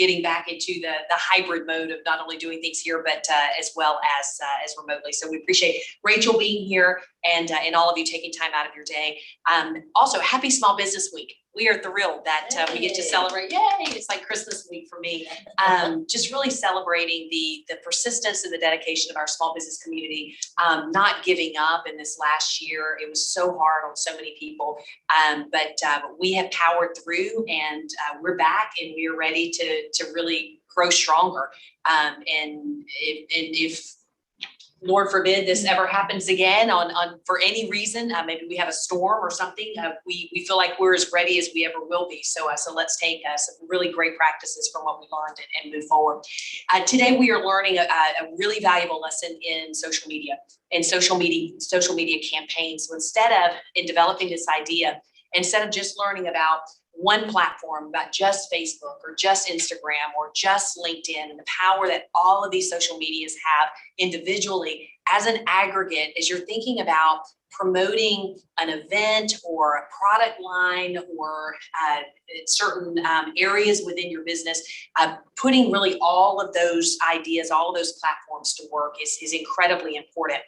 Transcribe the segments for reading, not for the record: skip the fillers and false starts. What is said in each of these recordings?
getting back into the hybrid mode of not only doing things here, but as well as remotely. So we appreciate Rachel being here and all of you taking time out of your day. Also, happy Small Business Week. We are thrilled that we get to celebrate. Yay! It's like Christmas week for me. Just really celebrating the persistence and the dedication of our small business community, not giving up in this last year. It was so hard on so many people, but we have powered through, and we're back, and we are ready to really grow stronger. And if Lord forbid this ever happens again on for any reason, maybe we have a storm or something, we feel like we're as ready as we ever will be. So let's take some really great practices from what we learned and move forward. Today we are learning a really valuable lesson in social media and social media campaigns. So in developing this idea, instead of just learning about one platform, about just Facebook or just Instagram or just LinkedIn, and the power that all of these social medias have individually, as an aggregate, as you're thinking about promoting an event or a product line or certain areas within your business, putting really all of those ideas, all of those platforms to work is incredibly important.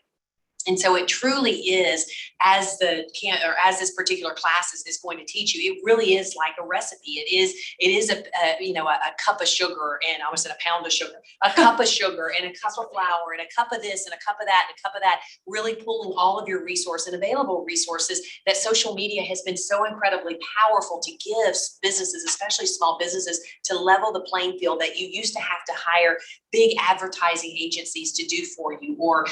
And so it truly is, as this particular class is going to teach you, it really is like a recipe. It is a cup of sugar, and I almost said a pound of sugar, a cup of sugar and a cup of flour and a cup of this and a cup of that and a cup of that, really pulling all of your resource and available resources that social media has been so incredibly powerful to give businesses, especially small businesses, to level the playing field that you used to have to hire big advertising agencies to do for you, or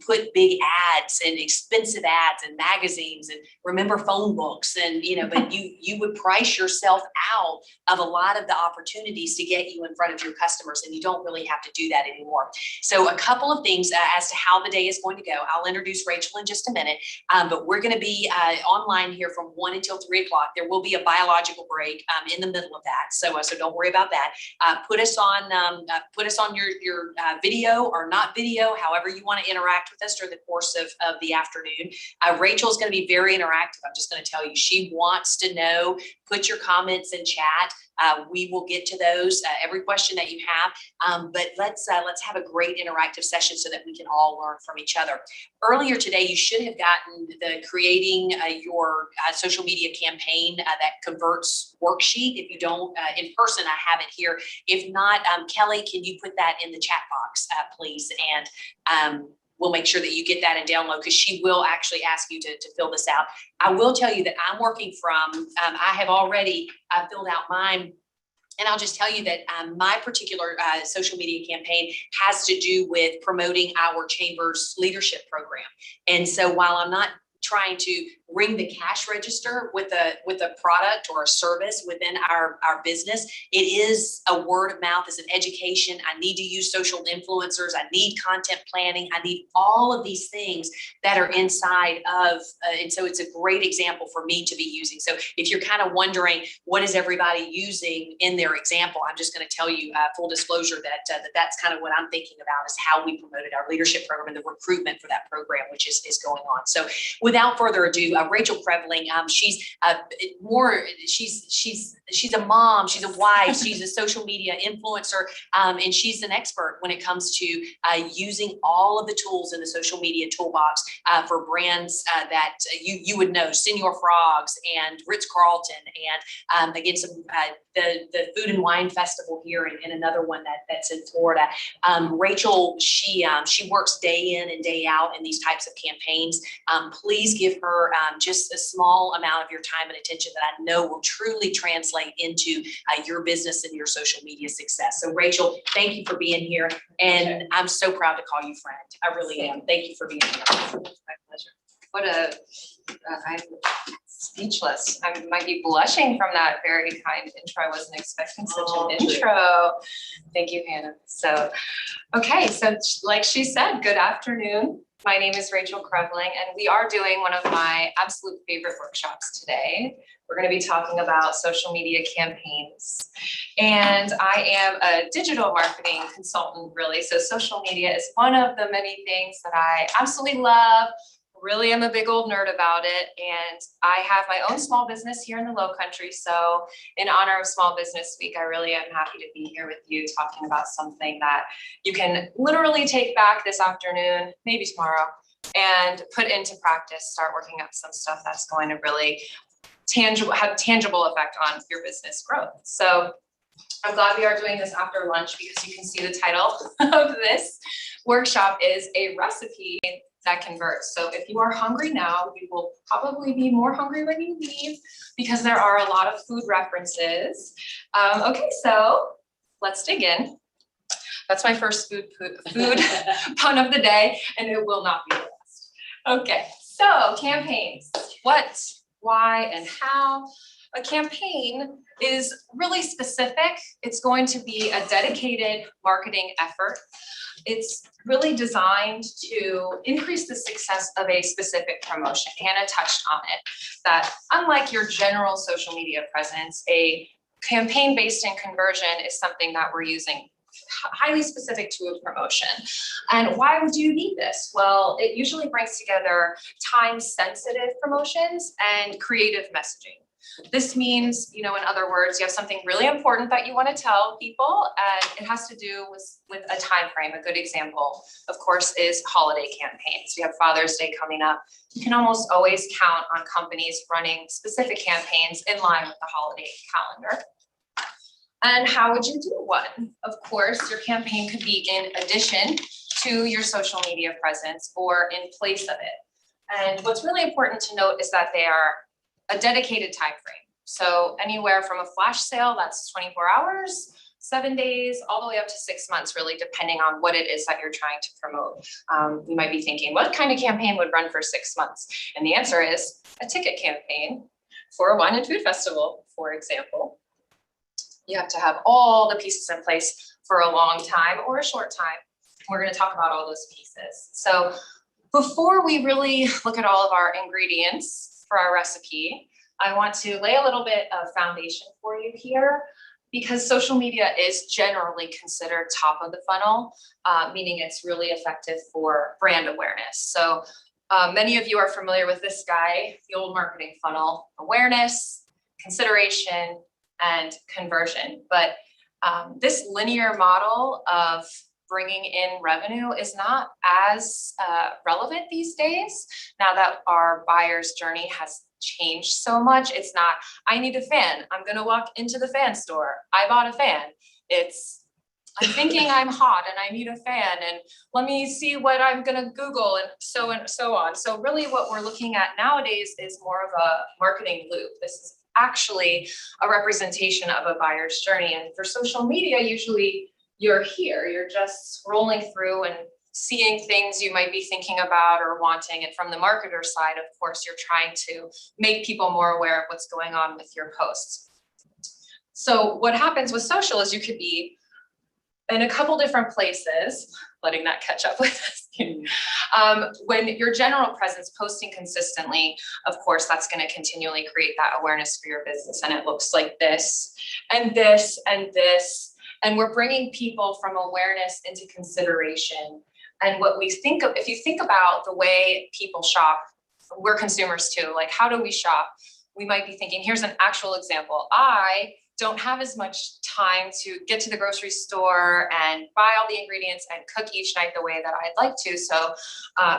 put big ads and expensive ads and magazines and remember phone books, and but you would price yourself out of a lot of the opportunities to get you in front of your customers, and you don't really have to do that anymore. So a couple of things as to how the day is going to go. I'll introduce Rachel in just a minute, but we're going to be online here from 1 until 3 o'clock. There will be a biological break in the middle of that, so don't worry about that. Put us on your video or not video, however you want to interact with us during the course of the afternoon. Rachel is going to be very interactive. I'm just going to tell you, she wants to know. Put your comments in chat. We will get to those, every question that you have. But let's have a great interactive session so that we can all learn from each other. Earlier today, you should have gotten the creating your social media campaign that converts worksheet. If you don't in person, I have it here. If not, Kelly, can you put that in the chat box, please? And we'll make sure that you get that and download, because she will actually ask you to fill this out. I will tell you that I'm working from, I have already filled out mine. And I'll just tell you that my particular social media campaign has to do with promoting our chamber's leadership program. And so while I'm not trying to ring the cash register with a product or a service within our business, it is a word of mouth, as an education. I need to use social influencers. I need content planning. I need all of these things that are inside of, and so it's a great example for me to be using. So if you're kind of wondering what is everybody using in their example, I'm just going to tell you, full disclosure, that that's kind of what I'm thinking about, is how we promoted our leadership program and the recruitment for that program, which is going on. So without further ado, Rachel Krevling, she's a mom, she's a wife, she's a social media influencer, and she's an expert when it comes to using all of the tools in the social media toolbox for brands that you would know, Senior Frogs and Ritz-Carlton, and again, the Food and Wine Festival here, and another one that's in Florida. Rachel, she works day in and day out in these types of campaigns. Please give her just a small amount of your time and attention that I know will truly translate into your business and your social media success. So Rachel, thank you for being here. And I'm so proud to call you friend. I really am. Thank you for being here. My pleasure. I'm speechless. I might be blushing from that very kind intro. I wasn't expecting such an intro. Thank you, Hannah. So, okay. So like she said, good afternoon. My name is Rachel Krevling, and we are doing one of my absolute favorite workshops today. We're going to be talking about social media campaigns. And I am a digital marketing consultant, really. So social media is one of the many things that I absolutely love, really am a big old nerd about it. And I have my own small business here in the Low Country. So in honor of Small Business Week, I really am happy to be here with you talking about something that you can literally take back this afternoon, maybe tomorrow, and put into practice, start working up some stuff that's going to really have tangible effect on your business growth. So I'm glad we are doing this after lunch because you can see the title of this workshop is a recipe that converts. So if you are hungry now, you will probably be more hungry when you leave because there are a lot of food references. Okay, so let's dig in. That's my first food pun of the day, and it will not be the last. Okay, so campaigns. What, why, and how? A campaign is really specific. It's going to be a dedicated marketing effort. It's really designed to increase the success of a specific promotion. Hannah touched on it, that unlike your general social media presence, a campaign based in conversion is something that we're using highly specific to a promotion. And why would you need this? Well, it usually brings together time-sensitive promotions and creative messaging. This means, in other words, you have something really important that you want to tell people, and it has to do with a time frame. A good example, of course, is holiday campaigns. We have Father's Day coming up. You can almost always count on companies running specific campaigns in line with the holiday calendar. And how would you do one? Of course, your campaign could be in addition to your social media presence or in place of it. And what's really important to note is that they are a dedicated time frame. So anywhere from a flash sale, that's 24 hours, 7 days, all the way up to 6 months, really depending on what it is that you're trying to promote. You might be thinking, what kind of campaign would run for 6 months? And the answer is a ticket campaign for a wine and food festival, for example. You have to have all the pieces in place for a long time or a short time. We're going to talk about all those pieces. So before we really look at all of our ingredients for our recipe, I want to lay a little bit of foundation for you here, because social media is generally considered top of the funnel, meaning it's really effective for brand awareness. So many of you are familiar with this guy, the old marketing funnel: awareness, consideration, and conversion. But this linear model of bringing in revenue is not as relevant these days. Now that our buyer's journey has changed so much, it's not, I need a fan, I'm gonna walk into the fan store, I bought a fan. It's, I'm thinking I'm hot and I need a fan, and let me see what I'm gonna Google, and so on. So really what we're looking at nowadays is more of a marketing loop. This is actually a representation of a buyer's journey. And for social media, usually you're here, you're just scrolling through and seeing things you might be thinking about or wanting. And from the marketer side, of course, you're trying to make people more aware of what's going on with your posts. So what happens with social is you could be in a couple different places, letting that catch up with us. When your general presence, posting consistently, of course, that's going to continually create that awareness for your business. And it looks like this, and this, and this. And we're bringing people from awareness into consideration. And what we think of, if you think about the way people shop, we're consumers too. Like, how do we shop? We might be thinking, here's an actual example. I don't have as much time to get to the grocery store and buy all the ingredients and cook each night the way that I'd like to. So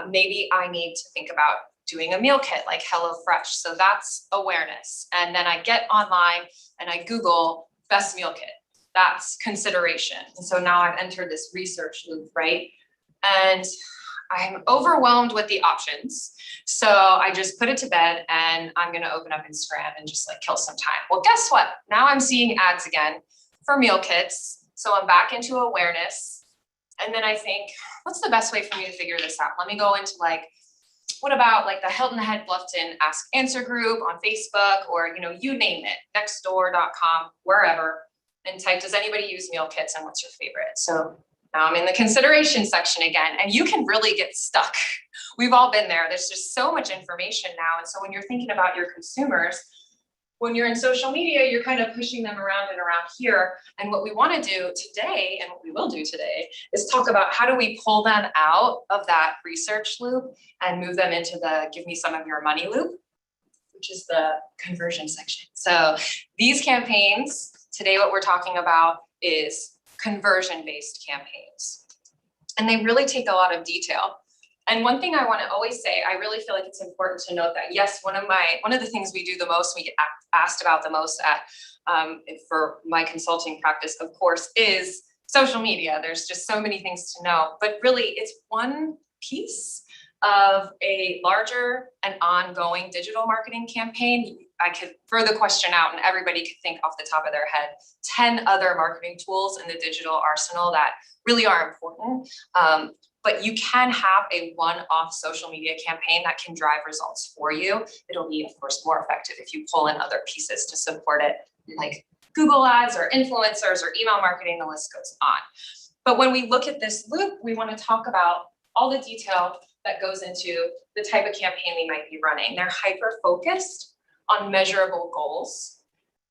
maybe I need to think about doing a meal kit like HelloFresh. So that's awareness. And then I get online and I Google best meal kit. That's consideration. And so now I've entered this research loop, right? And I'm overwhelmed with the options. So I just put it to bed and I'm going to open up Instagram and just like kill some time. Well, guess what? Now I'm seeing ads again for meal kits. So I'm back into awareness. And then I think, what's the best way for me to figure this out? Let me go into like, what about like the Hilton Head Bluffton Ask Answer group on Facebook, or, you name it, nextdoor.com, wherever, and type, does anybody use meal kits and what's your favorite? So now I'm in the consideration section again, and you can really get stuck. We've all been there. There's just so much information now. And so when you're thinking about your consumers, When you're in social media, you're kind of pushing them around and around here. And what we want to do today, and what we will do today, is talk about how do we pull them out of that research loop and move them into the give me some of your money loop, which is the conversion section. So these campaigns, today what we're talking about is conversion-based campaigns. And they really take a lot of detail. And one thing I want to always say, I really feel like it's important to note that, yes, one of the things we do the most, we get asked about the most at for my consulting practice, of course, is social media. There's just so many things to know, but really it's one piece of a larger and ongoing digital marketing campaign. I could throw the question out and everybody could think off the top of their head 10 other marketing tools in the digital arsenal that really are important. But you can have a one-off social media campaign that can drive results for you. It'll be, of course, more effective if you pull in other pieces to support it, like Google ads or influencers or email marketing, the list goes on. But when we look at this loop, we want to talk about all the detail that goes into the type of campaign we might be running. They're hyper-focused on measurable goals.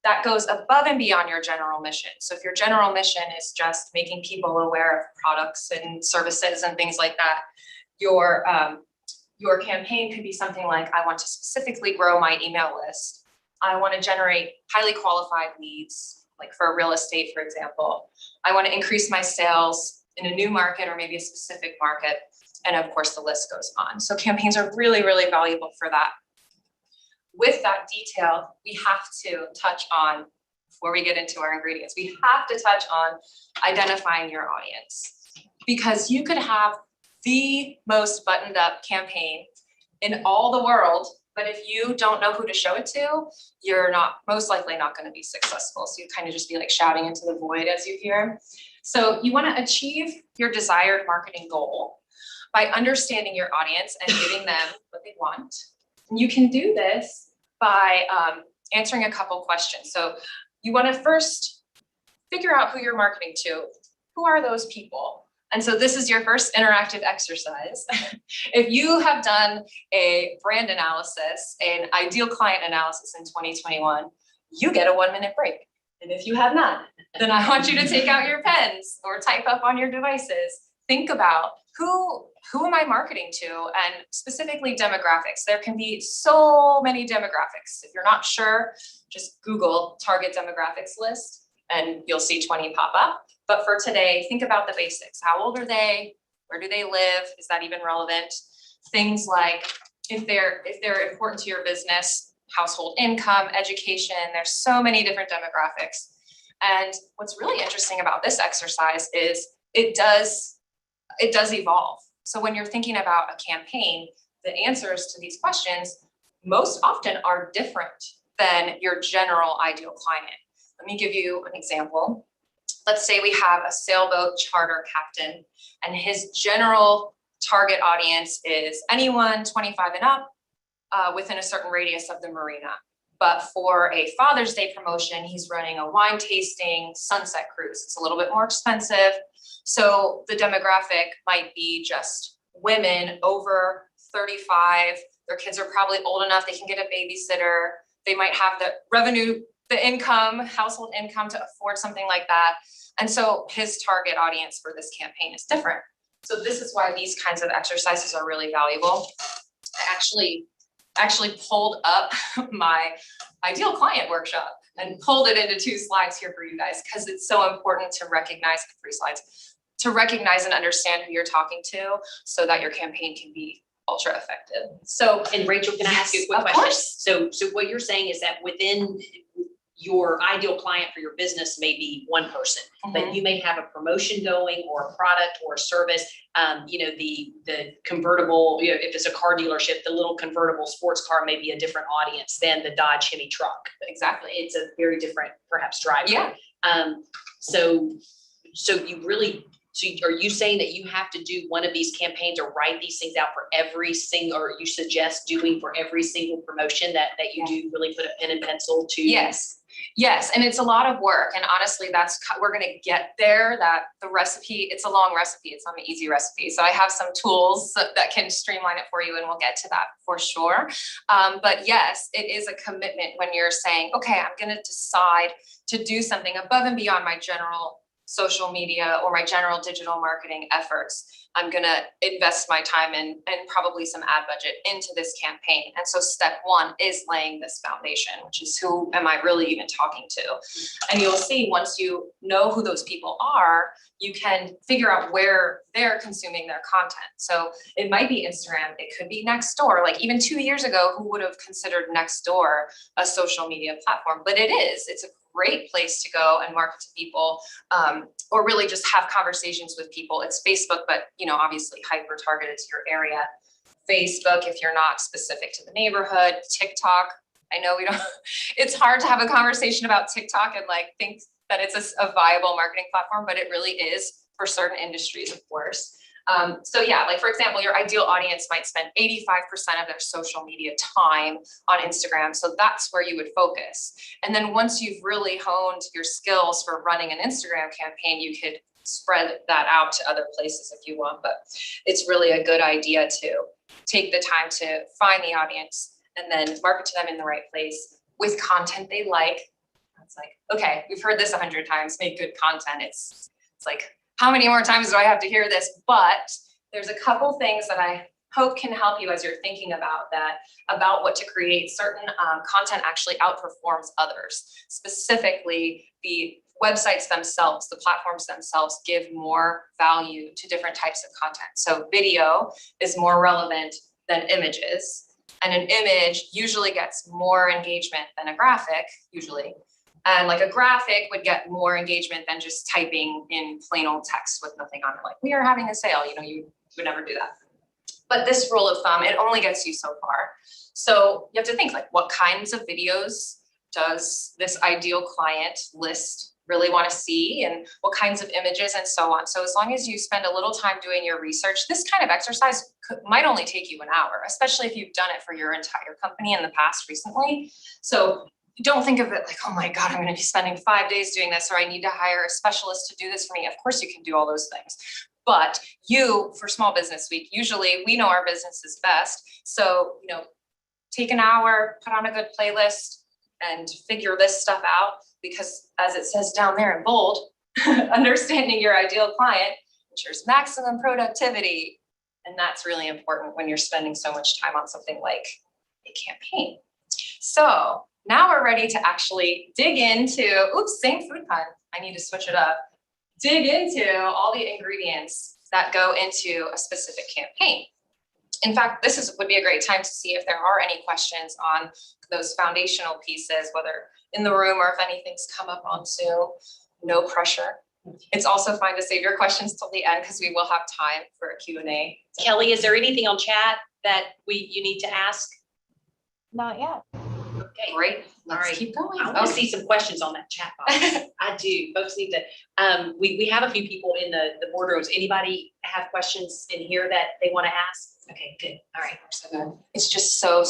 That goes above and beyond your general mission. So if your general mission is just making people aware of products and services and things like that, your campaign could be something like, I want to specifically grow my email list. I want to generate highly qualified leads, like for real estate, for example. I want to increase my sales in a new market or maybe a specific market. And of course, the list goes on. So campaigns are really, really valuable for that. With that detail, we have to touch on, before we get into our ingredients, we have to touch on identifying your audience, because you could have the most buttoned up campaign in all the world, but if you don't know who to show it to, you're most likely not going to be successful. So you kind of just be like shouting into the void as you hear. So you want to achieve your desired marketing goal by understanding your audience and giving them what they want. And you can do this by answering a couple questions. So you want to first figure out who you're marketing to. Who are those people? And so this is your first interactive exercise. If you have done a brand analysis, an ideal client analysis in 2021, you get a 1-minute break. And if you have not, then I want you to take out your pens or type up on your devices. Think about who am I marketing to, and specifically demographics. There can be so many demographics. If you're not sure, just Google target demographics list and you'll see 20 pop up. But for today, think about the basics. How old are they? Where do they live? Is that even relevant? Things like if they're important to your business, household income, education, there's so many different demographics. And what's really interesting about this exercise is it does evolve. So when you're thinking about a campaign, the answers to these questions most often are different than your general ideal client. Let me give you an example. Let's say we have a sailboat charter captain and his general target audience is anyone 25 and up within a certain radius of the marina. But for a Father's Day promotion, he's running a wine tasting sunset cruise. It's a little bit more expensive. So the demographic might be just women over 35. Their kids are probably old enough, they can get a babysitter. They might have the revenue, the income, household income to afford something like that. And so his target audience for this campaign is different. So this is why these kinds of exercises are really valuable. I actually pulled up my ideal client workshop and pulled it into 2 slides here for you guys, because it's so important to recognize 3 slides, to recognize and understand who you're talking to so that your campaign can be ultra effective. So, and Rachel, can I ask you a quick of question? course. So what you're saying is that within your ideal client for your business may be one person, but you may have a promotion going or a product or a service. The convertible, if it's a car dealership, the little convertible sports car may be a different audience than the Dodge Hemi truck. Exactly. It's a very different, perhaps, driver. Yeah. So you really So are you saying that you have to do one of these campaigns or write these things out for every single, or you suggest doing for every single promotion that you do really put a pen and pencil to? Yes, and it's a lot of work, and honestly, we're gonna get there. That the recipe, it's a long recipe, it's not an easy recipe. So I have some tools that can streamline it for you, and we'll get to that for sure. But yes, it is a commitment when you're saying, okay, I'm gonna decide to do something above and beyond my general social media or my general digital marketing efforts. I'm gonna invest my time and probably some ad budget into this campaign. And so step one is laying this foundation, which is who am I really even talking to? And you'll see once you know who those people are, you can figure out where they're consuming their content. So it might be Instagram, it could be Nextdoor. Like even 2 years ago, who would have considered Nextdoor a social media platform? But it is, it's a great place to go and market to people, or really just have conversations with people. It's Facebook, but obviously hyper targeted to your area. Facebook, if you're not specific to the neighborhood. TikTok, I know it's hard to have a conversation about TikTok and like think that it's a viable marketing platform, but it really is for certain industries, of course. So yeah, like for example, your ideal audience might spend 85% of their social media time on Instagram. So that's where you would focus. And then once you've really honed your skills for running an Instagram campaign, you could spread that out to other places if you want. But it's really a good idea to take the time to find the audience and then market to them in the right place with content they like. It's like, okay, we've heard this 100 times, make good content. It's like, how many more times do I have to hear this? But there's a couple things that I hope can help you as you're thinking about that, about what to create. Certain content actually outperforms others. Specifically, the websites themselves, the platforms themselves give more value to different types of content. So video is more relevant than images. And an image usually gets more engagement than a graphic, usually. And like a graphic would get more engagement than just typing in plain old text with nothing on it. Like, we are having a sale, you would never do that. But this rule of thumb, it only gets you so far. So you have to think like, what kinds of videos does this ideal client list really want to see, and what kinds of images and so on. So as long as you spend a little time doing your research, this kind of exercise might only take you an hour, especially if you've done it for your entire company in the past recently. So don't think of it like, oh my God, I'm going to be spending 5 days doing this, or I need to hire a specialist to do this for me. Of course you can do all those things. But for Small Business Week, usually we know our business is best. So, take an hour, put on a good playlist and figure this stuff out, because as it says down there in bold, understanding your ideal client ensures maximum productivity. And that's really important when you're spending so much time on something like a campaign. So now we're ready to actually dig into, same food pun, I need to switch it up. Dig into all the ingredients that go into a specific campaign. In fact, would be a great time to see if there are any questions on those foundational pieces, whether in the room or if anything's come up on Zoom. No pressure. It's also fine to save your questions till the end because we will have time for a Q&A. Kelly, is there anything on chat that you need to ask? Not yet. Okay, Great. Let's right. keep going. I want to see some questions on that chat box. I do. Folks need to. We have a few people in the boardrooms. Anybody have questions in here that they want to ask? Okay, good. All right. So good. It's just so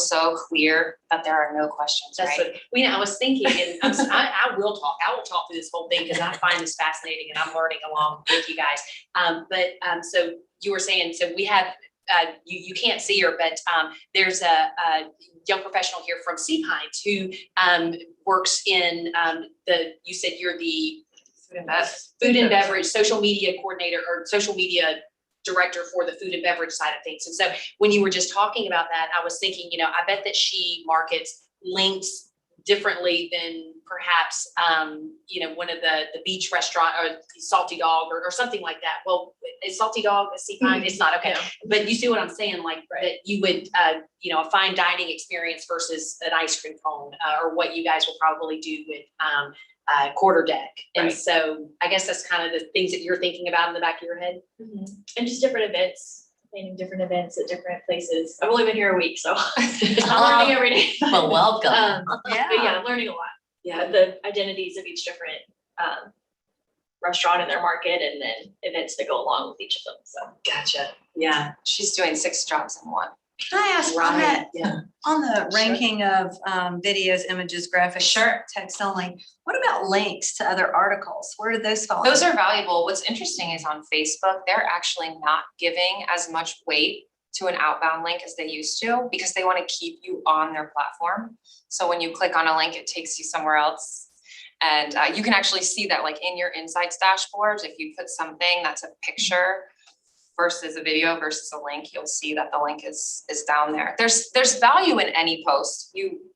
clear that there are no questions. That's right? what I was thinking, and I will talk. I will talk through this whole thing because I find this fascinating, and I'm learning along with you guys. So you were saying, so we have. You can't see her, but there's a young professional here from Sea Pines who works in you said you're the food and beverage social media coordinator or social media director for the food and beverage side of things. And so when you were just talking about that, I was thinking, I bet that she markets links differently than perhaps, one of the beach restaurant or Salty Dog or something like that. Well, is Salty Dog a Sea Pine? It's not, okay. But you see what I'm saying? Like that you would, a fine dining experience versus an ice cream cone or what you guys will probably do with quarter deck. And Right. so I guess that's kind of the things that you're thinking about in the back of your head. Mm-hmm. And just different events, planning different events at different places. I've only been here a week, so I'm learning every day. Well, welcome. But yeah, I'm learning a lot. Yeah, the identities of each different restaurant in their market and then events that go along with each of them, so. Gotcha. Yeah. She's doing 6 jobs in one. Can I ask on Right. that, Yeah. on the Sure. ranking of videos, images, graphics? Sure. Text only, what about links to other articles? Where do those fall? Those are valuable. What's interesting is on Facebook, they're actually not giving as much weight to an outbound link as they used to because they want to keep you on their platform. So when you click on a link, it takes you somewhere else. And you can actually see that like in your insights dashboards, if you put something that's a picture versus a video versus a link, you'll see that the link is down there. There's value in any post.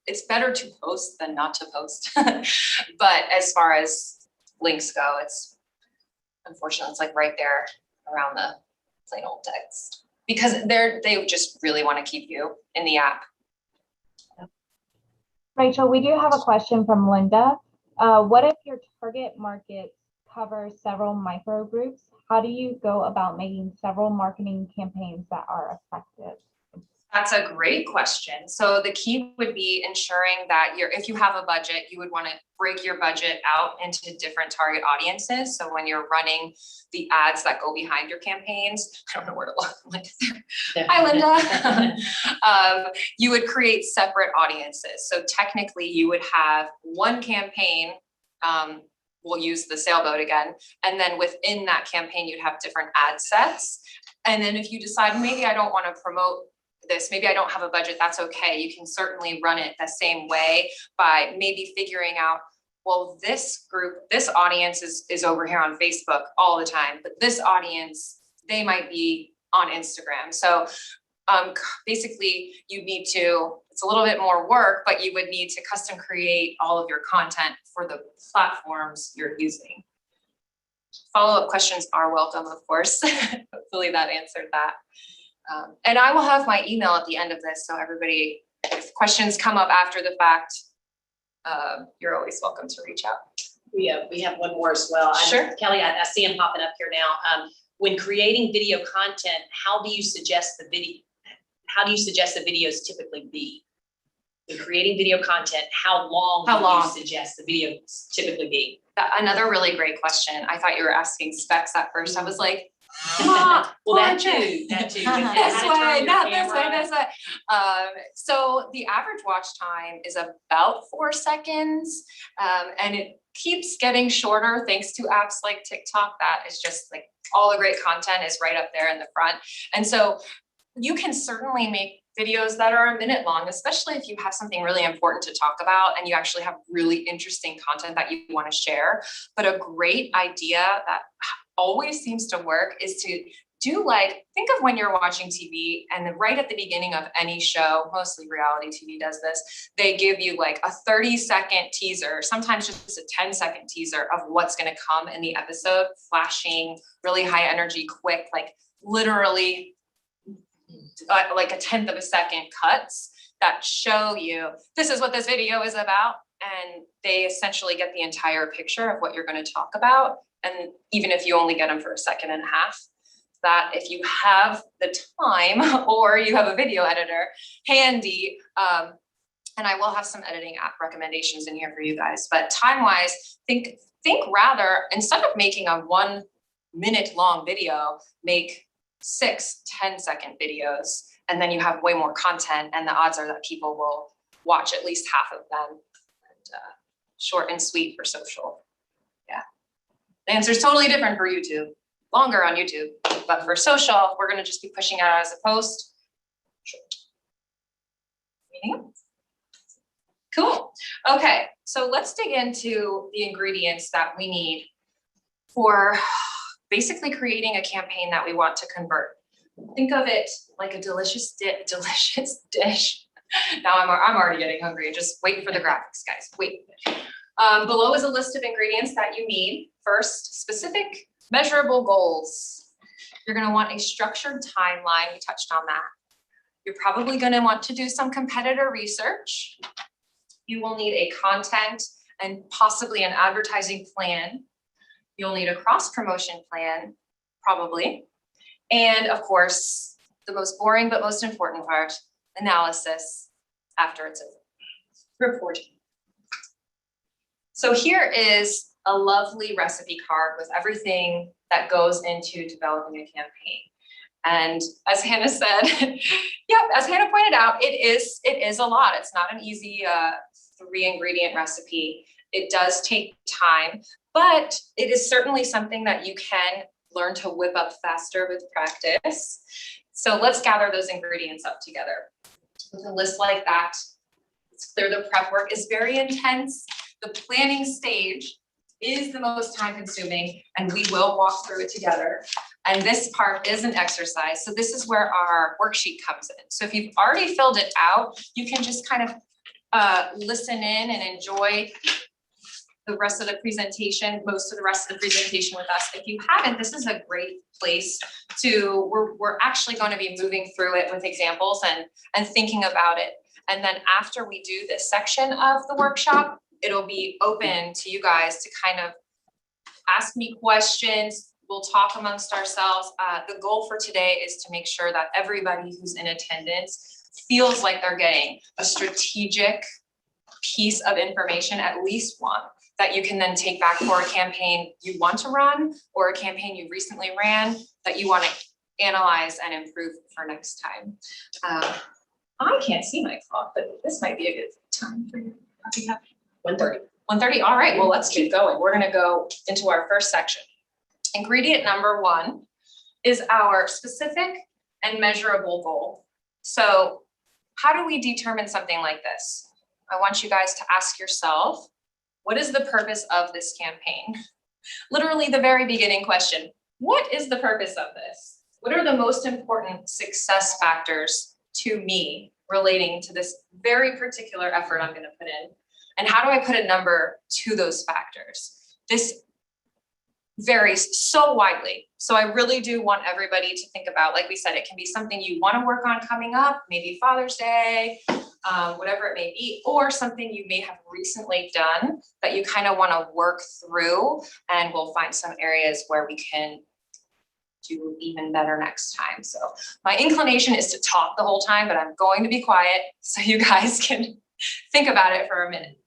It's better to post than not to post. But as far as links go, it's unfortunately it's like right there around the plain old text. Because they just really want to keep you in the app. Rachel, we do have a question from Linda. What if your target market covers several micro groups? How do you go about making several marketing campaigns that are effective? That's a great question. So the key would be ensuring that if you have a budget, you would want to break your budget out into different target audiences. So when you're running the ads that go behind your campaigns, I don't know where to look. Like, hi, Linda. You would create separate audiences. So technically you would have one campaign, we'll use the sailboat again. And then within that campaign, you'd have different ad sets. And then if you decide, maybe I don't want to promote this, maybe I don't have a budget, that's okay. You can certainly run it the same way by maybe figuring out, well, this group, this audience is over here on Facebook all the time, but this audience, they might be on Instagram. So basically you need to, it's a little bit more work, but you would need to custom create all of your content for the platforms you're using. Follow-up questions are welcome, of course. Hopefully that answered that. And I will have my email at the end of this, so everybody, if questions come up after the fact, you're always welcome to reach out. We have one more as well. Sure. Kelly, I see him popping up here now. When creating video content, how do you suggest the videos typically be? When creating video content, how long do you suggest the videos typically be? Another really great question. I thought you were asking specs at first. I was like, well, that too. This way, not this way, this way. So the average watch time is about 4 seconds, and it keeps getting shorter thanks to apps like TikTok. That is just like all the great content is right up there in the front. And so you can certainly make videos that are a minute long, especially if you have something really important to talk about and you actually have really interesting content that you want to share. But a great idea that always seems to work is to do think of when you're watching TV and then right at the beginning of any show, mostly reality TV does this, they give you like a 30-second teaser, sometimes just a 10-second teaser of what's going to come in the episode, flashing, really high energy, quick, like literally like a 1/10 of a second cuts that show you this is what this video is about. And they essentially get the entire picture of what you're going to talk about. And even if you only get them for a 1.5 seconds, that if you have the time or you have a video editor handy, and I will have some editing app recommendations in here for you guys, but time-wise, think rather, instead of making a 1 minute long video, make 6 10-second videos, and then you have way more content, and the odds are that people will watch at least half of them. And short and sweet for social. Yeah. The answer is totally different for YouTube. Longer on YouTube, but for social, we're gonna just be pushing it out as a post. Anything else? Cool. Okay, so let's dig into the ingredients that we need for basically creating a campaign that we want to convert. Think of it like a delicious dish. Now I'm already getting hungry. Just wait for the graphics, guys. Wait. Below is a list of ingredients that you need. First, specific measurable goals. You're going to want a structured timeline. We touched on that. You're probably going to want to do some competitor research. You will need a content and possibly an advertising plan. You'll need a cross-promotion plan, probably. And of course, the most boring but most important part, analysis after it's over. Reporting. So here is a lovely recipe card with everything that goes into developing a campaign. And as Hannah said, as Hannah pointed out, it is a lot. It's not an easy 3-ingredient recipe. It does take time, but it is certainly something that you can learn to whip up faster with practice. So let's gather those ingredients up together. With a list like that, it's clear the prep work is very intense. The planning stage is the most time consuming, and we will walk through it together. And this part is an exercise. So this is where our worksheet comes in. So if you've already filled it out, you can just kind of listen in and enjoy the rest of the presentation, most of the rest of the presentation with us. If you haven't, this is a great place to, we're actually going to be moving through it with examples and thinking about it. And then after we do this section of the workshop, it'll be open to you guys to kind of ask me questions. We'll talk amongst ourselves. The goal for today is to make sure that everybody who's in attendance feels like they're getting a strategic piece of information, at least one, that you can then take back for a campaign you want to run or a campaign you recently ran that you want to analyze and improve for next time. I can't see my clock, but this might be a good time for you. 1:30. 1:30, all right, well, let's keep going. We're gonna go into our first section. Ingredient number 1 is our specific and measurable goal. So how do we determine something like this? I want you guys to ask yourself, what is the purpose of this campaign? Literally the very beginning question, what is the purpose of this? What are the most important success factors to me relating to this very particular effort I'm gonna put in? And how do I put a number to those factors? This varies so widely. So I really do want everybody to think about, like we said, it can be something you want to work on coming up, maybe Father's Day, whatever it may be, or something you may have recently done that you kind of want to work through, and we'll find some areas where we can do even better next time. So my inclination is to talk the whole time, but I'm going to be quiet so you guys can think about it for a minute.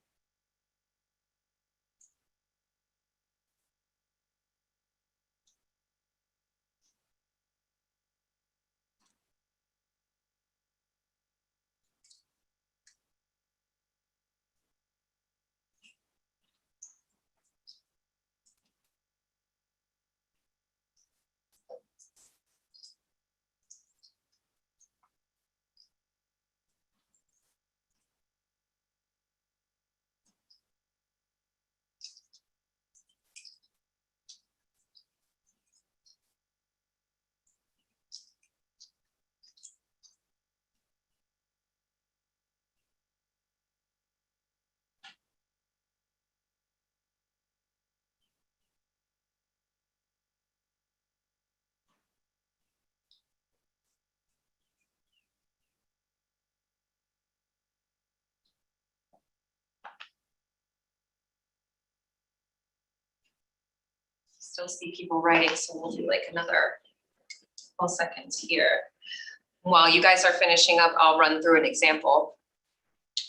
Still see people writing, so we'll do like another 12 seconds here. While you guys are finishing up, I'll run through an example.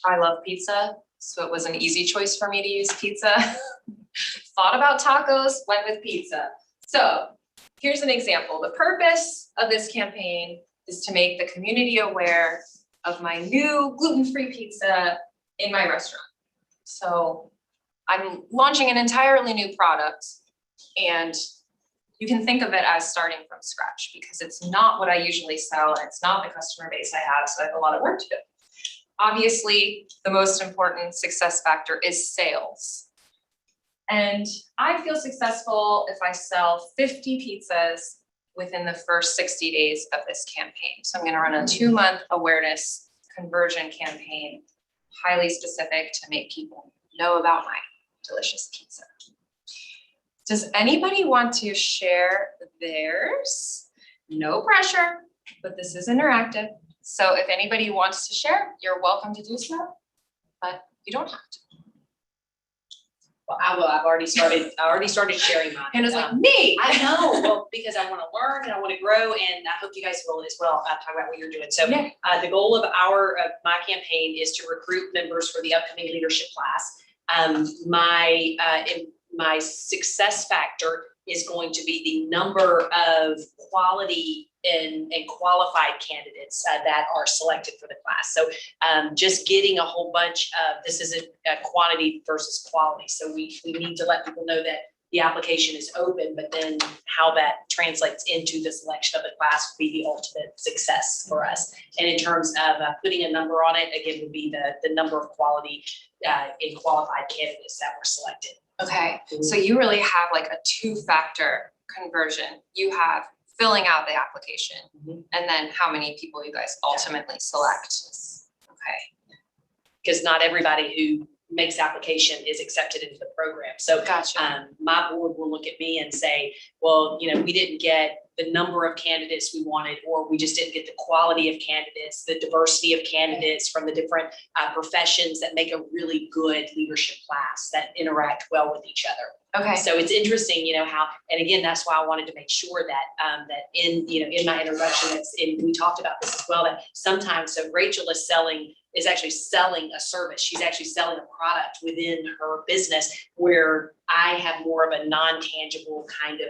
I love pizza, so it was an easy choice for me to use pizza. Thought about tacos, went with pizza. So here's an example. The purpose of this campaign is to make the community aware of my new gluten-free pizza in my restaurant. So I'm launching an entirely new product, and you can think of it as starting from scratch because it's not what I usually sell. And it's not the customer base I have, so I have a lot of work to do. Obviously, the most important success factor is sales. And I feel successful if I sell 50 pizzas within the first 60 days of this campaign. So I'm gonna run a 2-month awareness conversion campaign, highly specific to make people know about my delicious pizza. Does anybody want to share theirs? No pressure, but this is interactive. So if anybody wants to share, you're welcome to do so, but you don't have to. Well, I've already started sharing mine. Hannah's like, me. I know, well, because I want to learn and I want to grow, and I hope you guys will as well. Talk about what you're doing. So Yeah. The goal of my campaign is to recruit members for the upcoming leadership class. my success factor is going to be the number of quality and qualified candidates that are selected for the class. So just getting a whole bunch of, this isn't a quantity versus quality. So we need to let people know that the application is open, but then how that translates into the selection of the class would be the ultimate success for us. And in terms of putting a number on it, again, would be the number of quality and qualified candidates that were selected. Okay, so you really have like a two-factor conversion. You have filling out the application and then how many people you guys ultimately select. Okay, Because not everybody who makes application is accepted into the program. So gotcha. my board will look at me and say, well, we didn't get the number of candidates we wanted, or we just didn't get the quality of candidates, the diversity of candidates from the different professions that make a really good leadership class that interact well with each other. Okay, So it's interesting, how, and again, that's why I wanted to make sure that that in my introduction, we talked about this as well, that sometimes, so Rachel is actually selling a service. She's actually selling a product within her business, where I have more of a non-tangible kind of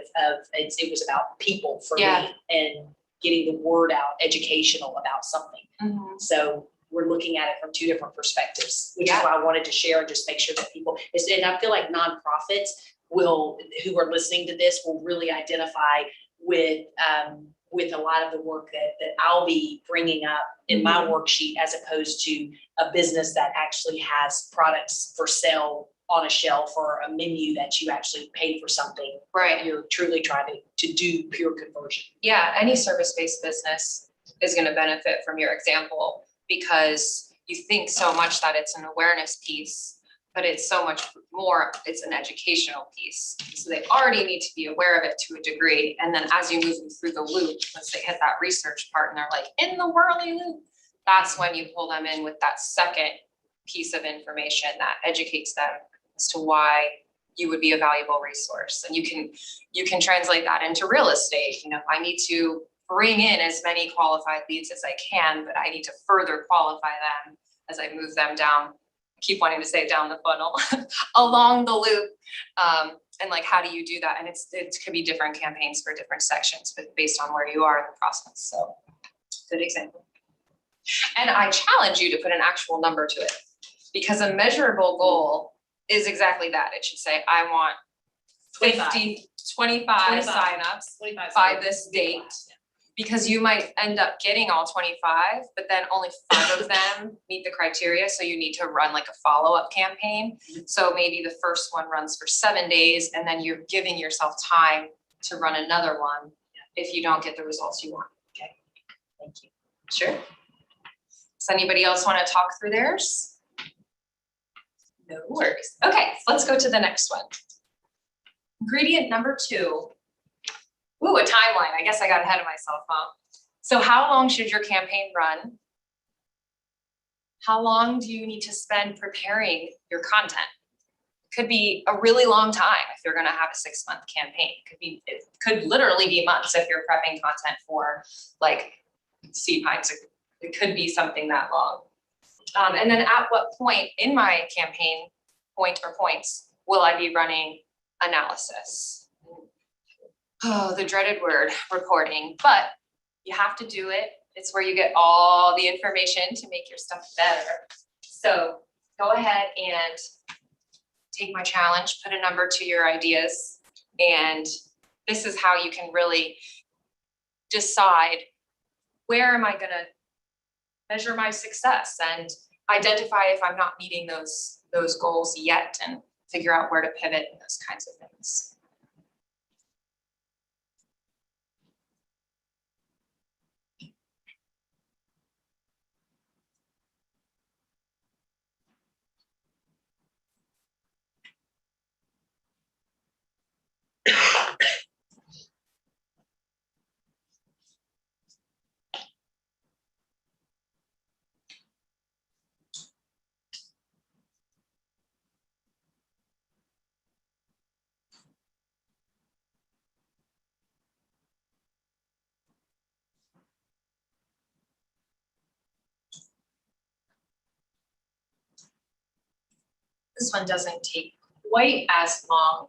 it was about people for me and getting the word out, educational about something. So we're looking at it from two different perspectives, which is why I wanted to share and just make sure that people, and I feel like nonprofits who are listening to this will really identify with a lot of the work that I'll be bringing up in my worksheet, as opposed to a business that actually has products for sale on a shelf or a menu that you actually pay for something. right. You're truly trying to do pure conversion. Yeah, any service-based business is going to benefit from your example, because you think so much that it's an awareness piece, but it's so much more, it's an educational piece. So they already need to be aware of it to a degree. And then as you move them through the loop, once they hit that research part and they're like in the whirly loop, that's when you pull them in with that second piece of information that educates them as to why you would be a valuable resource. And you can translate that into real estate. I need to bring in as many qualified leads as I can, but I need to further qualify them as I move them down. Keep wanting to say down the funnel, along the loop. And like, how do you do that? And it could be different campaigns for different sections, but based on where you are in the process. So good example. And I challenge you to put an actual number to it, because a measurable goal is exactly that. It should say, I want 25 signups by this date. Because you might end up getting all 25, but then only 5 of them meet the criteria. So you need to run like a follow-up campaign. So maybe the first one runs for 7 days, and then you're giving yourself time to run another one if you don't get the results you want. Okay, thank you. Sure. Does anybody else want to talk through theirs? No worries. Okay, so let's go to the next one. Ingredient number 2. Ooh, a timeline. I guess I got ahead of myself, huh? So how long should your campaign run? How long do you need to spend preparing your content? It could be a really long time if you're gonna have a 6-month campaign. It could literally be months if you're prepping content for like seed pines. It could be something that long. And then at what point in my campaign points will I be running analysis? Oh, the dreaded word, reporting, but you have to do it. It's where you get all the information to make your stuff better. So go ahead and take my challenge, put a number to your ideas. And this is how you can really decide, where am I gonna measure my success and identify if I'm not meeting those goals yet, and figure out where to pivot and those kinds of things. This one doesn't take quite as long.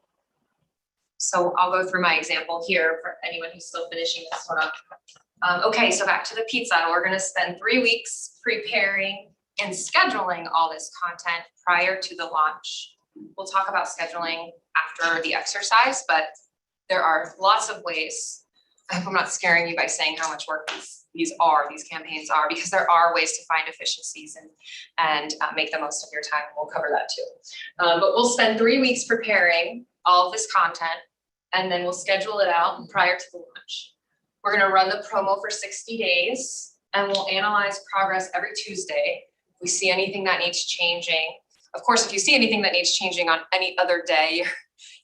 So I'll go through my example here for anyone who's still finishing this one up. Okay, so back to the pizza. We're gonna spend 3 weeks preparing and scheduling all this content prior to the launch. We'll talk about scheduling after the exercise, but there are lots of ways. I hope I'm not scaring you by saying how much work these campaigns are, because there are ways to find efficiencies and make the most of your time. We'll cover that too. But we'll spend 3 weeks preparing all of this content, and then we'll schedule it out prior to the launch. We're gonna run the promo for 60 days, and we'll analyze progress every Tuesday. If we see anything that needs changing. Of course, if you see anything that needs changing on any other day,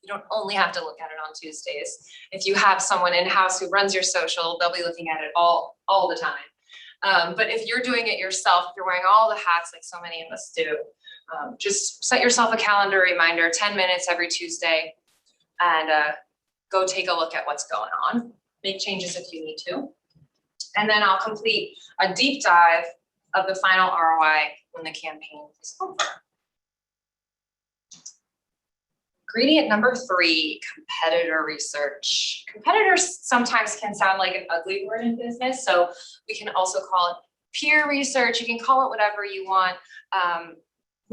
you don't only have to look at it on Tuesdays. If you have someone in-house who runs your social, they'll be looking at it all the time. But if you're doing it yourself, if you're wearing all the hats like so many of us do, just set yourself a calendar reminder, 10 minutes every Tuesday, and go take a look at what's going on. Make changes if you need to. And then I'll complete a deep dive of the final ROI when the campaign is over. Ingredient number 3, competitor research. Competitors sometimes can sound like an ugly word in business, so we can also call it peer research. You can call it whatever you want.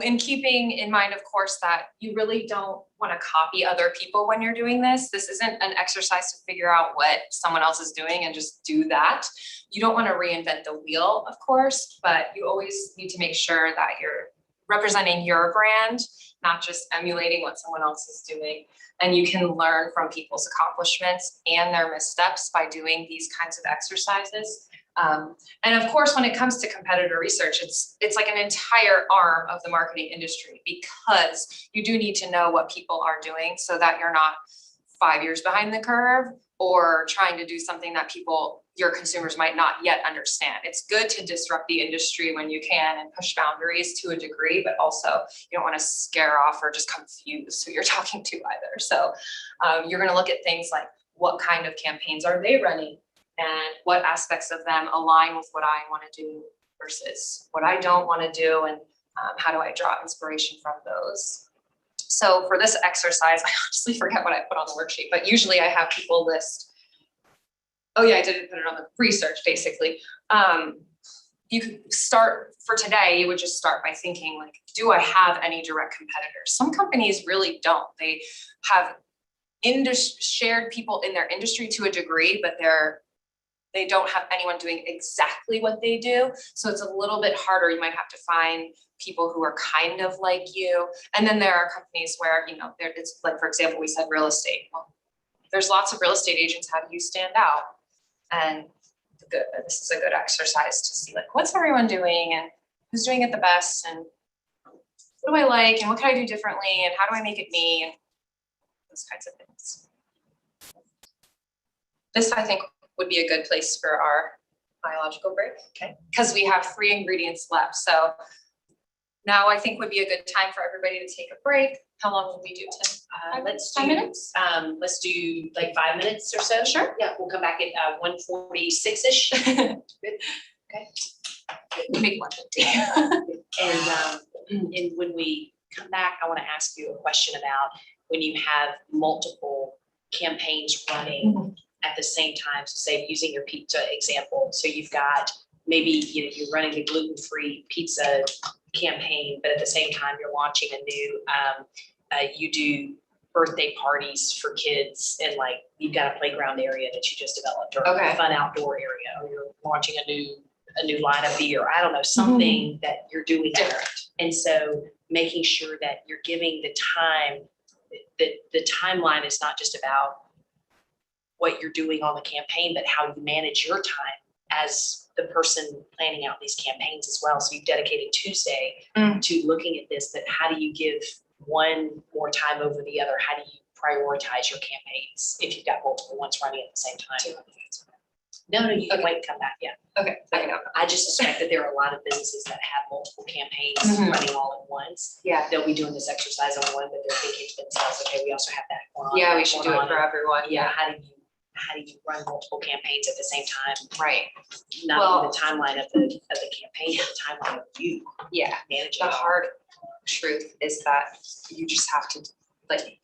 In keeping in mind, of course, that you really don't want to copy other people when you're doing this. This isn't an exercise to figure out what someone else is doing and just do that. You don't want to reinvent the wheel, of course, but you always need to make sure that you're representing your brand, not just emulating what someone else is doing. And you can learn from people's accomplishments and their missteps by doing these kinds of exercises. And of course, when it comes to competitor research, it's like an entire arm of the marketing industry, because you do need to know what people are doing so that you're not 5 years behind the curve or trying to do something that your consumers might not yet understand. It's good to disrupt the industry when you can and push boundaries to a degree, but also you don't want to scare off or just confuse who you're talking to either. So you're going to look at things like, what kind of campaigns are they running? And what aspects of them align with what I want to do versus what I don't want to do, and how do I draw inspiration from those. So for this exercise, I honestly forget what I put on the worksheet, but usually I have people list, oh yeah, I didn't put it on the research basically. You could start, for today, you would just start by thinking like, do I have any direct competitors? Some companies really don't. They have shared people in their industry to a degree, but they don't have anyone doing exactly what they do. So it's a little bit harder. You might have to find people who are kind of like you. And then there are companies where, it's like, for example, we said real estate. Well, there's lots of real estate agents. How do you stand out? And this is a good exercise to see like, what's everyone doing and who's doing it the best, and what do I like and what can I do differently and how do I make it me, and those kinds of things. This, I think, would be a good place for our biological break. Okay. Because we have 3 ingredients left. So now I think would be a good time for everybody to take a break. How long will we do, Tim? Let's 5 minutes? Let's do like 5 minutes or so. Sure. Yeah, we'll come back at 1:46-ish. Good. Okay. Make one. And when we come back, I want to ask you a question about when you have multiple campaigns running at the same time. So say, using your pizza example, so you've got maybe you're running a gluten-free pizza campaign, but at the same time you're launching a new you do birthday parties for kids, and like you've got a playground area that you just developed, or a fun outdoor area, or you're launching a new line of beer. I don't know, something that you're doing different. And so making sure that you're giving the time, that the timeline is not just about what you're doing on the campaign, but how you manage your time as the person planning out these campaigns as well. So you've dedicated Tuesday to looking at this, but how do you give one more time over the other? How do you prioritize your campaigns if you've got multiple ones running at the same time? No, you can wait and come back. Yeah. Okay. I just suspect that there are a lot of businesses that have multiple campaigns running all at once. Yeah. They'll be doing this exercise on one, but they're thinking to themselves, okay, we also have that going on. Yeah, we should do it for everyone. Yeah. How do you run multiple campaigns at the same time? Right. Not only the timeline of the campaign, but the timeline of you. Yeah. Managing. The hard truth is that you just have to like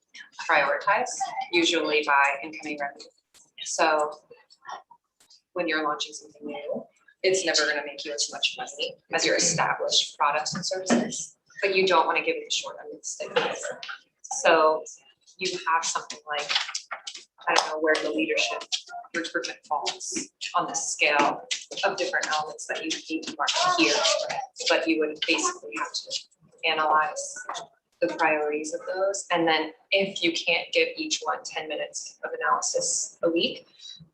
prioritized, usually by incoming revenue. So when you're launching something new, it's never gonna make you as much money as your established products and services, but you don't wanna give it the short end of the stick either. So you have something like, I don't know where the leadership recruitment falls on the scale of different elements that you need to mark here, but you would basically have to analyze the priorities of those. And then if you can't give each one 10 minutes of analysis a week,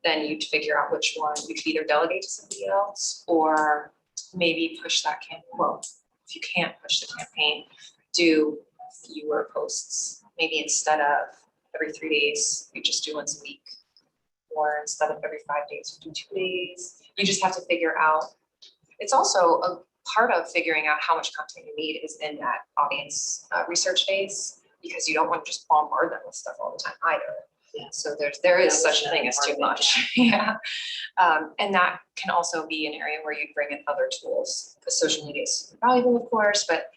then you'd figure out which one you could either delegate to somebody else or maybe push that campaign. Well, if you can't push the campaign, do fewer posts. Maybe instead of every 3 days, you just do once a week. Or instead of every 5 days, you do 2 days. You just have to figure out. It's also a part of figuring out how much content you need is in that audience research phase, because you don't want to just bombard them with stuff all the time either. Yeah. So there is such a thing as too much. Yeah. And that can also be an area where you bring in other tools. The social media is super valuable, of course, but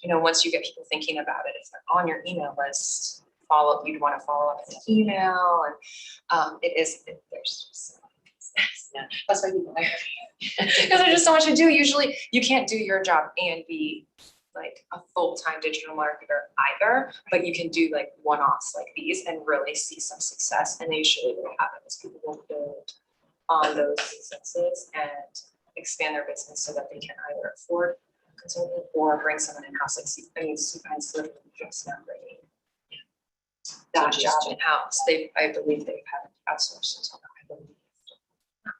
once you get people thinking about it, if they're on your email list, you'd want to follow up in an email, and there's just Yeah, that's why people hire because there's just so much to do. Usually you can't do your job and be like a full-time digital marketer either, but you can do like one-offs like these and really see some success. And usually what happens is people will build on those successes and expand their business so that they can either afford a consultant or bring someone in-house. Supine's literally just now bringing that job in-house. I believe they've had outsourced until now, I believe.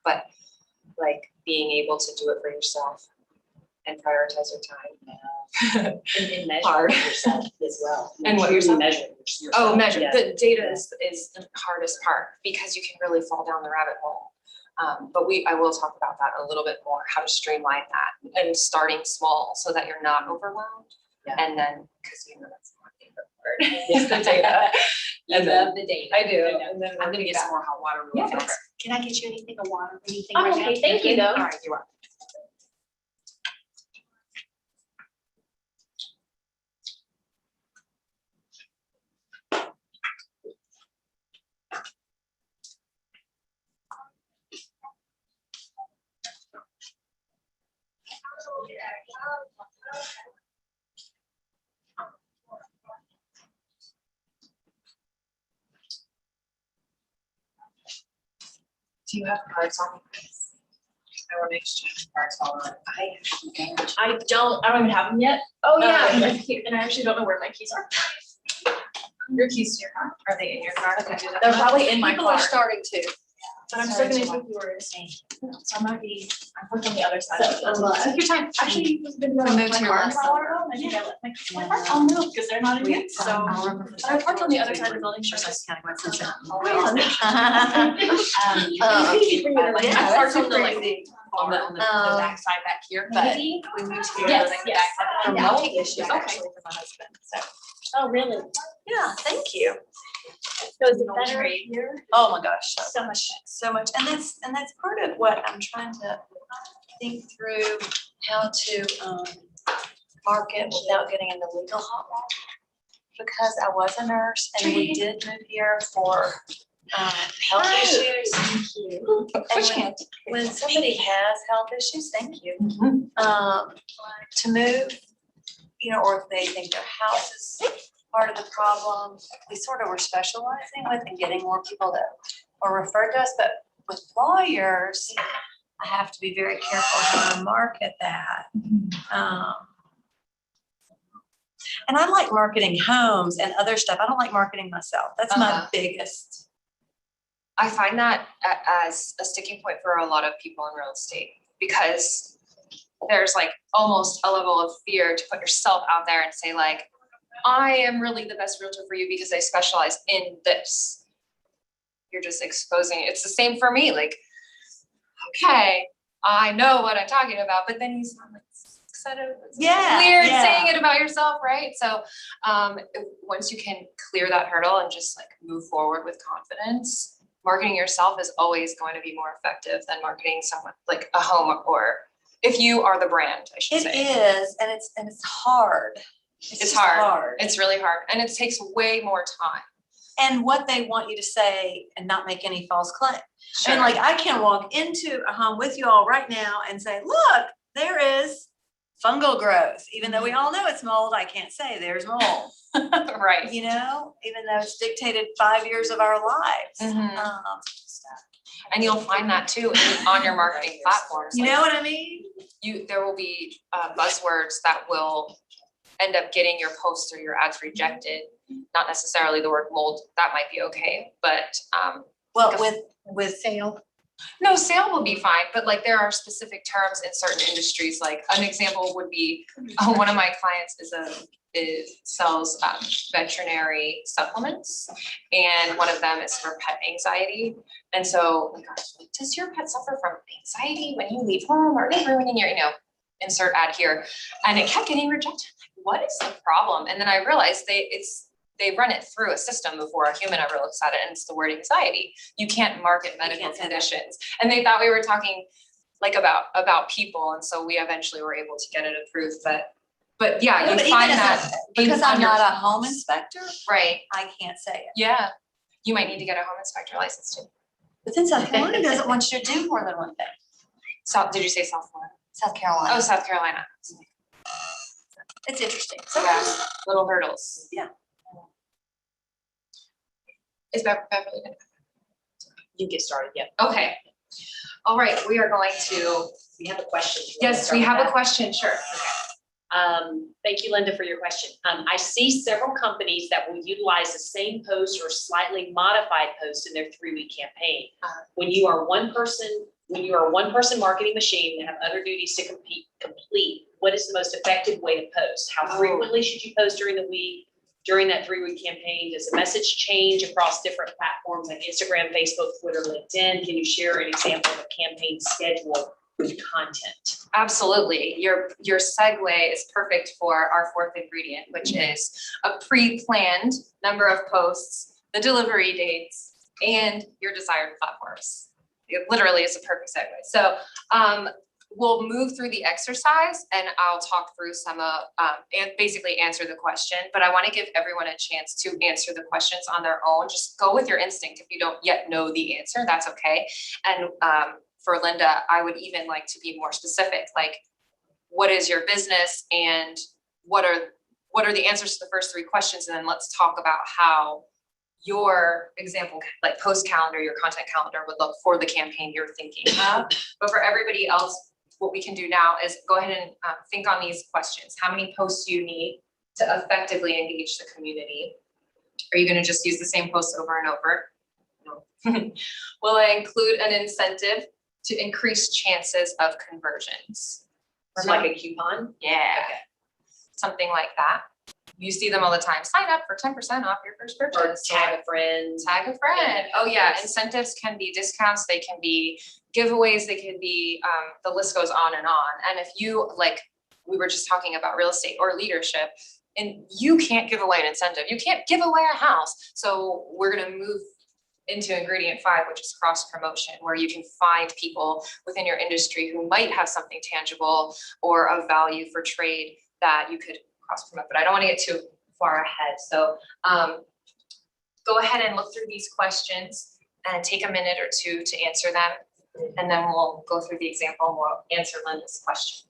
But like being able to do it for yourself and prioritize your time. and measure Hard. yourself as well. And what Truly yourself? measure yourself. Oh, measure. Yeah. The data is the hardest part because you can really fall down the rabbit hole. But I will talk about that a little bit more, how to streamline that and starting small so that you're not overwhelmed. Yeah. And then, because that's my favorite part, is the data. And then the data. I do. And then I'm gonna get some more hot water real quick. Can I get you anything, a water, anything? Oh, right now? okay, thank you, though. All right, you're welcome. Do you have cards on you? I want to exchange cards all on. I actually don't. I don't even have them yet. Oh, yeah, they're here, and I actually don't know where my keys are. Your keys to your car, are they in your car? Okay. They're probably in my People car, are starting to. but I'm still gonna take yours. So I might be, I'm parked on the other side. Take your time. Actually, you've been So doing move my to your car left for a while ago, and I think I left my keys in my car. Oh, no, because they're not in here, so. But I parked on the other side of the building, sure. Yeah, I parked on the that's like. On the back side back here, but Maybe. we moved to Yes, the yes. back. Yeah. Remote issues Okay. actually for my husband, so. Oh, really? Yeah, thank you. So is it better here? Oh my gosh, So much. so much. And that's part of what I'm trying to think through, how to market without getting into legal hot water. Because I was a nurse and we did move here for health issues. And when somebody has health issues, thank you, to move, or if they think their house is part of the problem, we sort of were specializing with and getting more people that are referred to us. But with lawyers, I have to be very careful how I market that. And I like marketing homes and other stuff. I don't like marketing myself. That's my biggest. I find that as a sticking point for a lot of people in real estate because there's like almost a level of fear to put yourself out there and say like, I am really the best realtor for you because I specialize in this. You're just exposing it. It's the same for me. Like, okay, I know what I'm talking about, but then you sound like kind of weird saying it about yourself, right? So once you can clear that hurdle and just like move forward with confidence, marketing yourself is always going to be more effective than marketing someone like a home, or if you are the brand, I should say. It is, and it's hard. It's just hard. It's really hard and it takes way more time. And what they want you to say and not make any false claim. I mean, Sure. like, I can walk into a home with you all right now and say, look, there is fungal growth. Even though we all know it's mold, I can't say there's mold, Right. you know, even though it's dictated 5 years of our lives. Mhm. And you'll find that too on your marketing platforms. You Like, know what I mean? there will be buzzwords that will end up getting your posts or your ads rejected. Not necessarily the word mold, that might be okay, but Well, with Sale. no, sale will be fine, but like there are specific terms in certain industries. Like an example would be, one of my clients sells veterinary supplements, and one of them is for pet anxiety. And so, my gosh, like, does your pet suffer from anxiety when you leave home? Are they ruining your, insert ad here? And it kept getting rejected. Like, what is the problem? And then I realized they run it through a system before a human ever looks at it, and it's the word anxiety. You can't market medical can't say that. conditions. And they thought we were talking like about people, and so we eventually were able to get it approved, but yeah, No, you but find even that. because in I'm under- not a home inspector, Right, I can't say it. yeah. You might need to get a home inspector license too. But then South Carolina doesn't want you to do more than one thing. Did you say South Florida? South Carolina. Oh, South Carolina. It's interesting. So Yeah, little hurdles. Yeah. Is Beverly gonna? You get started, yeah. Okay. All right, we are going to, We have a question. You wanna yes, start we with have a that? question, sure. Thank you, Linda, for your question. I see several companies that will utilize the same post or slightly modified post in their 3-week campaign. When you are a one-person marketing machine and have other duties to complete, what is the most effective way to post? How frequently should you post during the week? During that 3-week campaign, does the message change across different platforms like Instagram, Facebook, Twitter, LinkedIn? Can you share an example of a campaign schedule with content? Absolutely. Your segue is perfect for our fourth ingredient, which is a pre-planned number of posts, the delivery dates, and your desired platforms. It literally is a perfect segue. So we'll move through the exercise and I'll talk through some and basically answer the question, but I want to give everyone a chance to answer the questions on their own. Just go with your instinct. If you don't yet know the answer, that's okay. And for Linda, I would even like to be more specific, like what is your business and what are the answers to the first 3 questions? And then let's talk about how your example, like post calendar, your content calendar would look for the campaign you're thinking of. But for everybody else, what we can do now is go ahead and think on these questions. How many posts do you need to effectively engage the community? Are you gonna just use the same posts over and over? No. Will I include an incentive to increase chances of conversions? It's like a coupon? Yeah, something like that. You see them all the time. Sign up for 10% off your first Or purchase. tag a friend? Tag a friend. Oh yeah, Yes. incentives can be discounts, they can be giveaways, they can be, the list goes on and on. And if you, like, we were just talking about real estate or leadership, and you can't give away an incentive, you can't give away a house. So we're gonna move into ingredient 5, which is cross promotion, where you can find people within your industry who might have something tangible or of value for trade that you could cross promote. But I don't want to get too far ahead. So go ahead and look through these questions and take a minute or 2 to answer them. And then we'll go through the example and we'll answer Linda's question.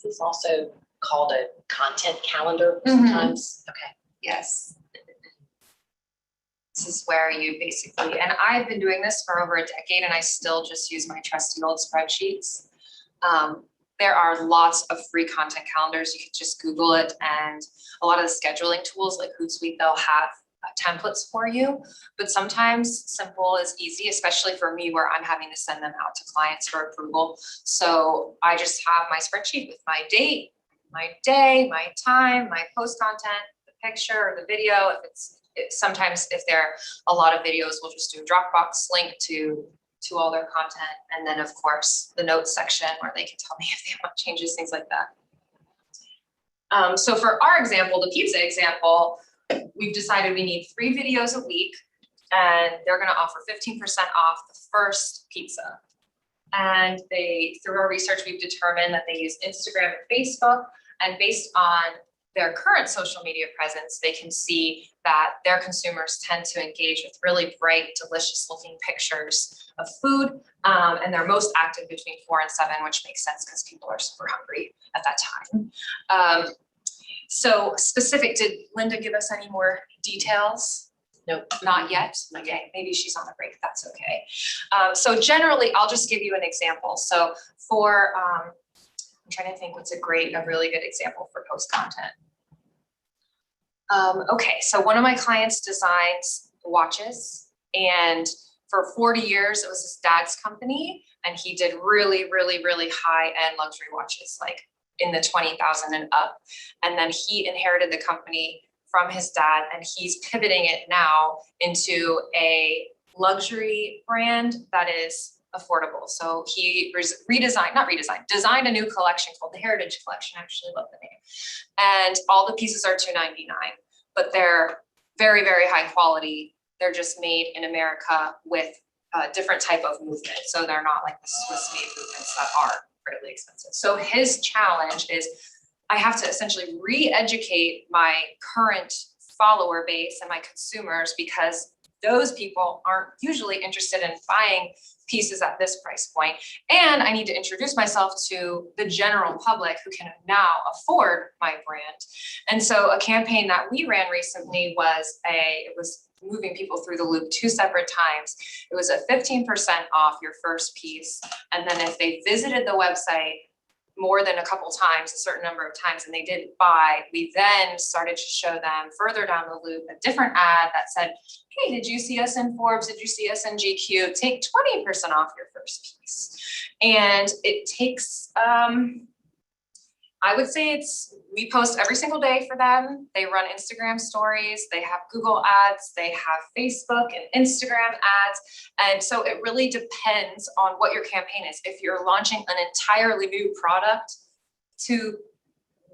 This is also called a content calendar Mhm. sometimes. Okay. Yes. This is where you basically, and I've been doing this for over a decade and I still just use my trusty old spreadsheets. There are lots of free content calendars. You could just Google it, and a lot of the scheduling tools like Hootsuite, they'll have templates for you, but sometimes simple is easy, especially for me where I'm having to send them out to clients for approval. So I just have my spreadsheet with my date, my day, my time, my post content, the picture or the video. Sometimes if there are a lot of videos, we'll just do a Dropbox link to all their content. And then of course the notes section where they can tell me if they want changes, things like that. So for our example, the pizza example, we've decided we need 3 videos a week and they're gonna offer 15% off the first pizza. And through our research, we've determined that they use Instagram and Facebook, and based on their current social media presence, they can see that their consumers tend to engage with really bright, delicious looking pictures of food. And they're most active between 4 and 7, which makes sense because people are super hungry at that time. So specific, did Linda give us any more details? Nope. Not yet. Okay, maybe she's on a break, that's okay. So generally, I'll just give you an example. So for, I'm trying to think what's a really good example for post content. Okay, so one of my clients designs watches, and for 40 years, it was his dad's company, and he did really, really, really high-end luxury watches, like in the 20,000 and up. And then he inherited the company from his dad, and he's pivoting it now into a luxury brand that is affordable. So he designed a new collection called the Heritage Collection. I actually love the name. And all the pieces are $299, but they're very, very high quality. They're just made in America with a different type of movement. So they're not like the Swiss made movements that are really expensive. So his challenge is I have to essentially re-educate my current follower base and my consumers, because those people aren't usually interested in buying pieces at this price point. And I need to introduce myself to the general public who can now afford my brand. And so a campaign that we ran recently was it was moving people through the loop 2 separate times. It was a 15% off your first piece. And then if they visited the website more than a couple times, a certain number of times, and they didn't buy, we then started to show them further down the loop a different ad that said, hey, did you see us in Forbes? Did you see us in GQ? Take 20% off your first piece. And it takes, I would say we post every single day for them. They run Instagram stories, they have Google ads, they have Facebook and Instagram ads. And so it really depends on what your campaign is. If you're launching an entirely new product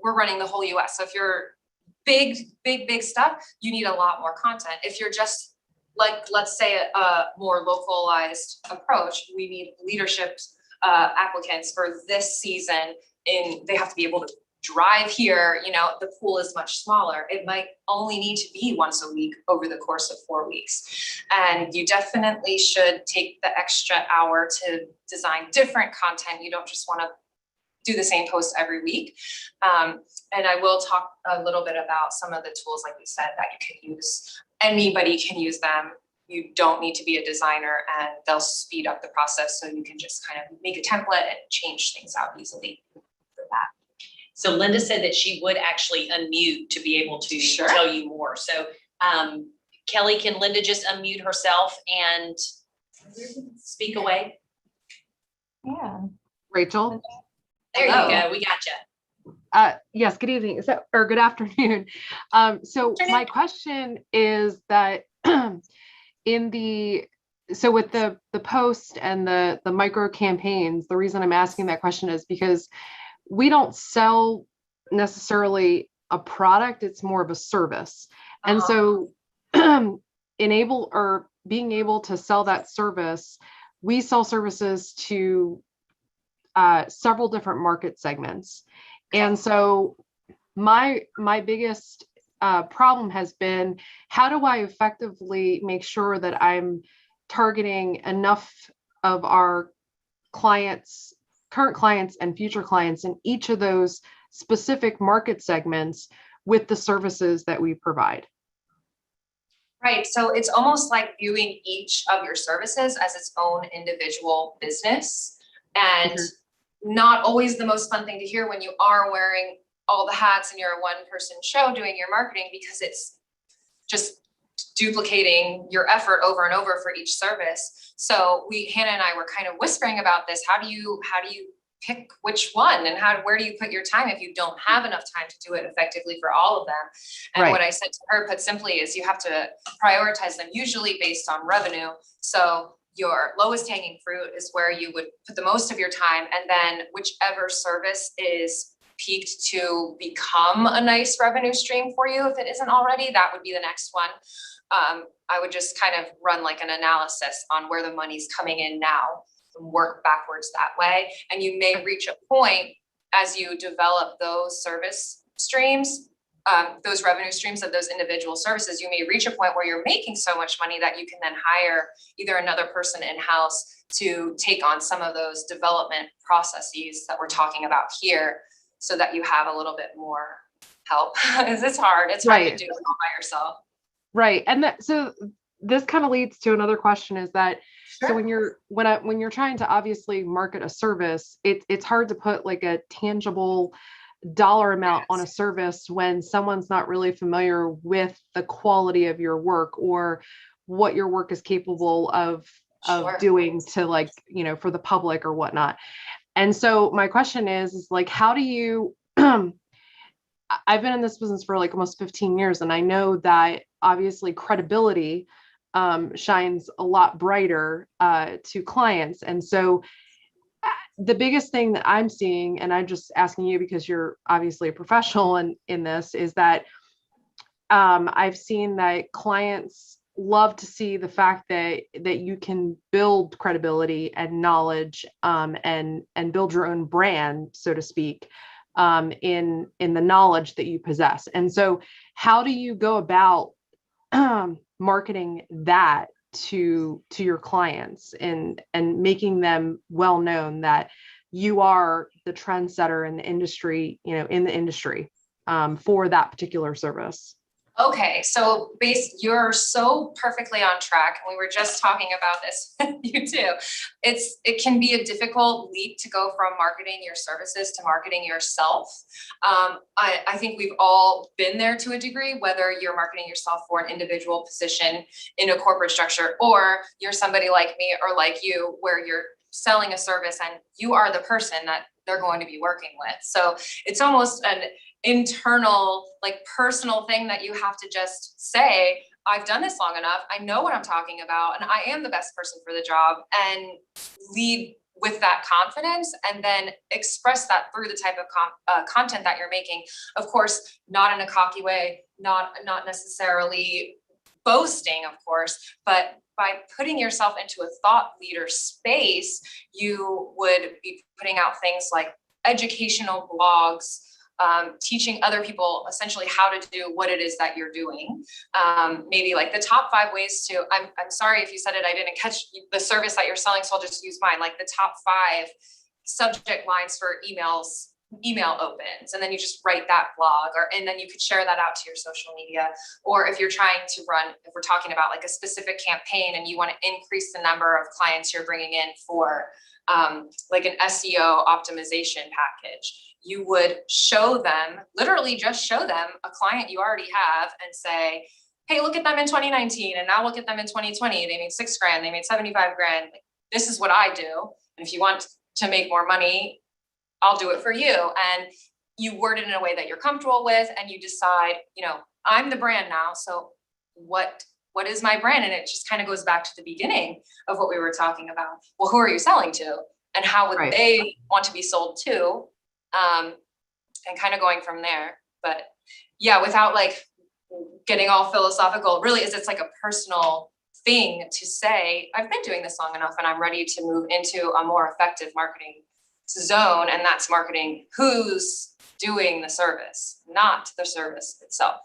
we're running the whole US. So if you're big stuff, you need a lot more content. If you're just like, let's say a more localized approach, we need leadership applicants for this season. They have to be able to drive here, the pool is much smaller. It might only need to be once a week over the course of 4 weeks. And you definitely should take the extra hour to design different content. You don't just want to do the same post every week. And I will talk a little bit about some of the tools, like we said, that you can use. Anybody can use them. You don't need to be a designer, and they'll speed up the process so you can just kind of make a template and change things out easily for that. So Linda said that she would actually unmute to be able to Sure. tell you more. So Kelly, can Linda just unmute herself and speak away? Yeah. Rachel? There Hello. you go, we got you. Yes, good evening. Or good afternoon. So my question is that with the post and the micro campaigns, the reason I'm asking that question is because we don't sell necessarily a product, it's more of a service. And so being able to sell that service, we sell services to several different market segments. And so my biggest problem has been, how do I effectively make sure that I'm targeting enough of our clients, current clients and future clients in each of those specific market segments with the services that we provide? Right, so it's almost like viewing each of your services as its own individual business, and not always the most fun thing to hear when you are wearing all the hats and you're a one-person show doing your marketing, because it's just duplicating your effort over and over for each service. So Hannah and I were kind of whispering about this. How do you pick which one, and where do you put your time if you don't have enough time to do it effectively for all of them? And Right. what I said to her, put simply, is you have to prioritize them, usually based on revenue. So your lowest hanging fruit is where you would put the most of your time, and then whichever service is peaked to become a nice revenue stream for you, if it isn't already, that would be the next one. I would just kind of run like an analysis on where the money's coming in now and work backwards that way. And you may reach a point as you develop those service streams, those revenue streams of those individual services, you may reach a point where you're making so much money that you can then hire either another person in-house to take on some of those development processes that we're talking about here, so that you have a little bit more help. It's hard to Right. do it all by yourself. Right. And so this kind of leads to another question, is that, so Sure. when you're trying to obviously market a service, it's hard to put like a tangible dollar amount on a service when someone's not really familiar with the quality of your work or what your work is capable of Sure. doing to, like, for the public or whatnot. And so my question is like, how do you, I've been in this business for like almost 15 years, and I know that obviously credibility shines a lot brighter to clients. And so the biggest thing that I'm seeing, and I'm just asking you because you're obviously a professional in this, is that I've seen that clients love to see the fact that you can build credibility and knowledge, and build your own brand, so to speak, in the knowledge that you possess. And so how do you go about marketing that to your clients and making them well known that you are the trendsetter in the industry, for that particular service? Okay, so you're so perfectly on track. And we were just talking about this, you too. It can be a difficult leap to go from marketing your services to marketing yourself. I think we've all been there to a degree, whether you're marketing yourself for an individual position in a corporate structure, or you're somebody like me or like you, where you're selling a service and you are the person that they're going to be working with. So it's almost an internal, like, personal thing that you have to just say, I've done this long enough, I know what I'm talking about, and I am the best person for the job, and lead with that confidence, and then express that through the type of content that you're making. Of course, not in a cocky way, not necessarily boasting, of course, but by putting yourself into a thought leader space, you would be putting out things like educational blogs, teaching other people essentially how to do what it is that you're doing. Maybe like the top 5 ways to, I'm sorry if you said it, I didn't catch the service that you're selling, so I'll just use mine, like the top 5 subject lines for email opens, and then you just write that blog, and then you could share that out to your social media. Or if you're trying to run, if we're talking about like a specific campaign and you want to increase the number of clients you're bringing in for like an SEO optimization package, you would show them, literally just show them a client you already have and say, hey, look at them in 2019, and now look at them in 2020. They made $6,000, they made 75 grand. Like, this is what I do. And if you want to make more money, I'll do it for you. And you word it in a way that you're comfortable with, and you decide, I'm the brand now. So what is my brand? And it just kind of goes back to the beginning of what we were talking about. Well, who are you selling to, and how would they want to be sold to? And kind of going from there. But yeah, without like getting all philosophical, really it's like a personal thing to say, I've been doing this long enough and I'm ready to move into a more effective marketing zone. And that's marketing who's doing the service, not the service itself.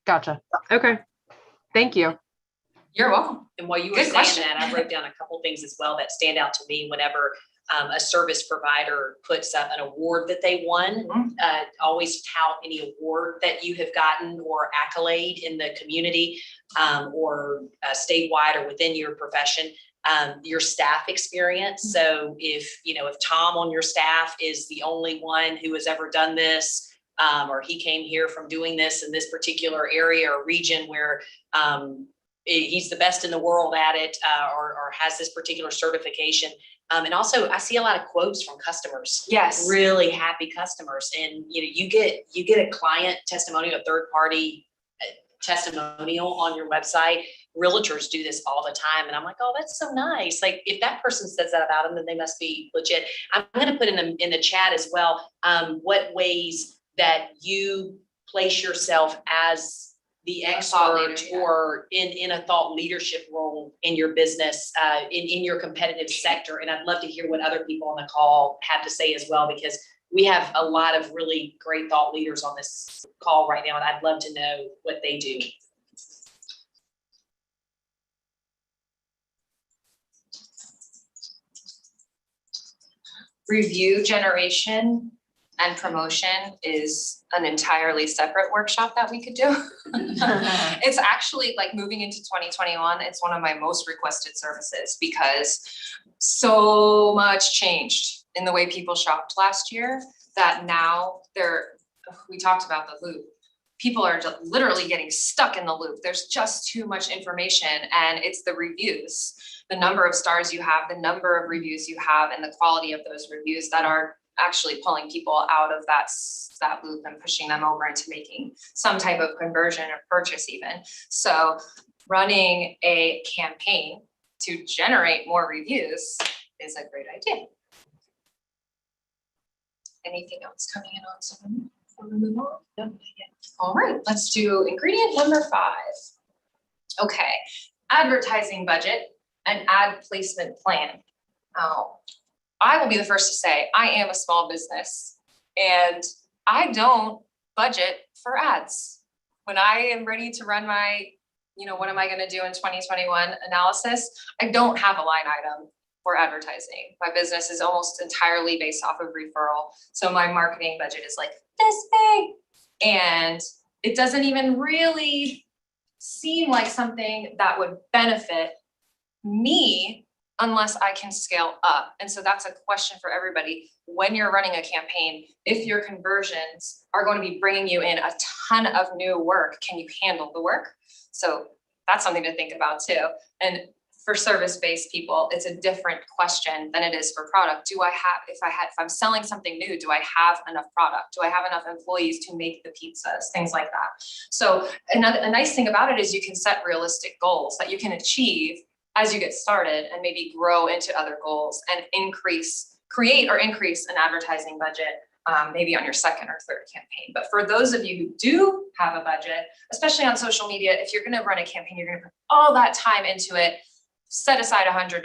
Gotcha. Okay. Thank you. You're welcome. And while you were Good saying question. that, I wrote down a couple things as well that stand out to me whenever a service provider puts up an award that they won. Always tout any award that you have gotten or accolade in the community, or statewide or within your profession. Your staff experience. So if Tom on your staff is the only one who has ever done this, or he came here from doing this in this particular area or region where he's the best in the world at it, or has this particular certification. And also I see a lot of quotes from customers. Yes. Really happy customers. And you get a client testimonial, a third party testimonial on your website. Realtors do this all the time. And I'm like, oh, that's so nice. Like if that person says that about them, then they must be legit. I'm going to put in the chat as well, what ways that you place yourself as the thought leader, expert yeah. or in a thought leadership role in your business, in your competitive sector. And I'd love to hear what other people on the call have to say as well, because we have a lot of really great thought leaders on this call right now, and I'd love to know what they do. Review generation and promotion is an entirely separate workshop that we could do. It's actually like moving into 2021, it's one of my most requested services because so much changed in the way people shopped last year that now we talked about the loop. People are just literally getting stuck in the loop. There's just too much information, and it's the reviews, the number of stars you have, the number of reviews you have, and the quality of those reviews that are actually pulling people out of that loop and pushing them over into making some type of conversion or purchase even. So running a campaign to generate more reviews is a great idea. Anything else coming in on someone? All right, let's do ingredient number 5. Okay, advertising budget and ad placement plan. I will be the first to say, I am a small business and I don't budget for ads. When I am ready to run my, what am I gonna do in 2021 analysis, I don't have a line item for advertising. My business is almost entirely based off of referral. So my marketing budget is like this big. And it doesn't even really seem like something that would benefit me unless I can scale up. And so that's a question for everybody. When you're running a campaign, if your conversions are going to be bringing you in a ton of new work, can you handle the work? So that's something to think about too. And for service-based people, it's a different question than it is for product. If I'm selling something new, do I have enough product? Do I have enough employees to make the pizzas? Things like that. So a nice thing about it is you can set realistic goals that you can achieve as you get started and maybe grow into other goals and create or increase an advertising budget, maybe on your second or third campaign. But for those of you who do have a budget, especially on social media, if you're gonna run a campaign, you're gonna put all that time into it, set aside $100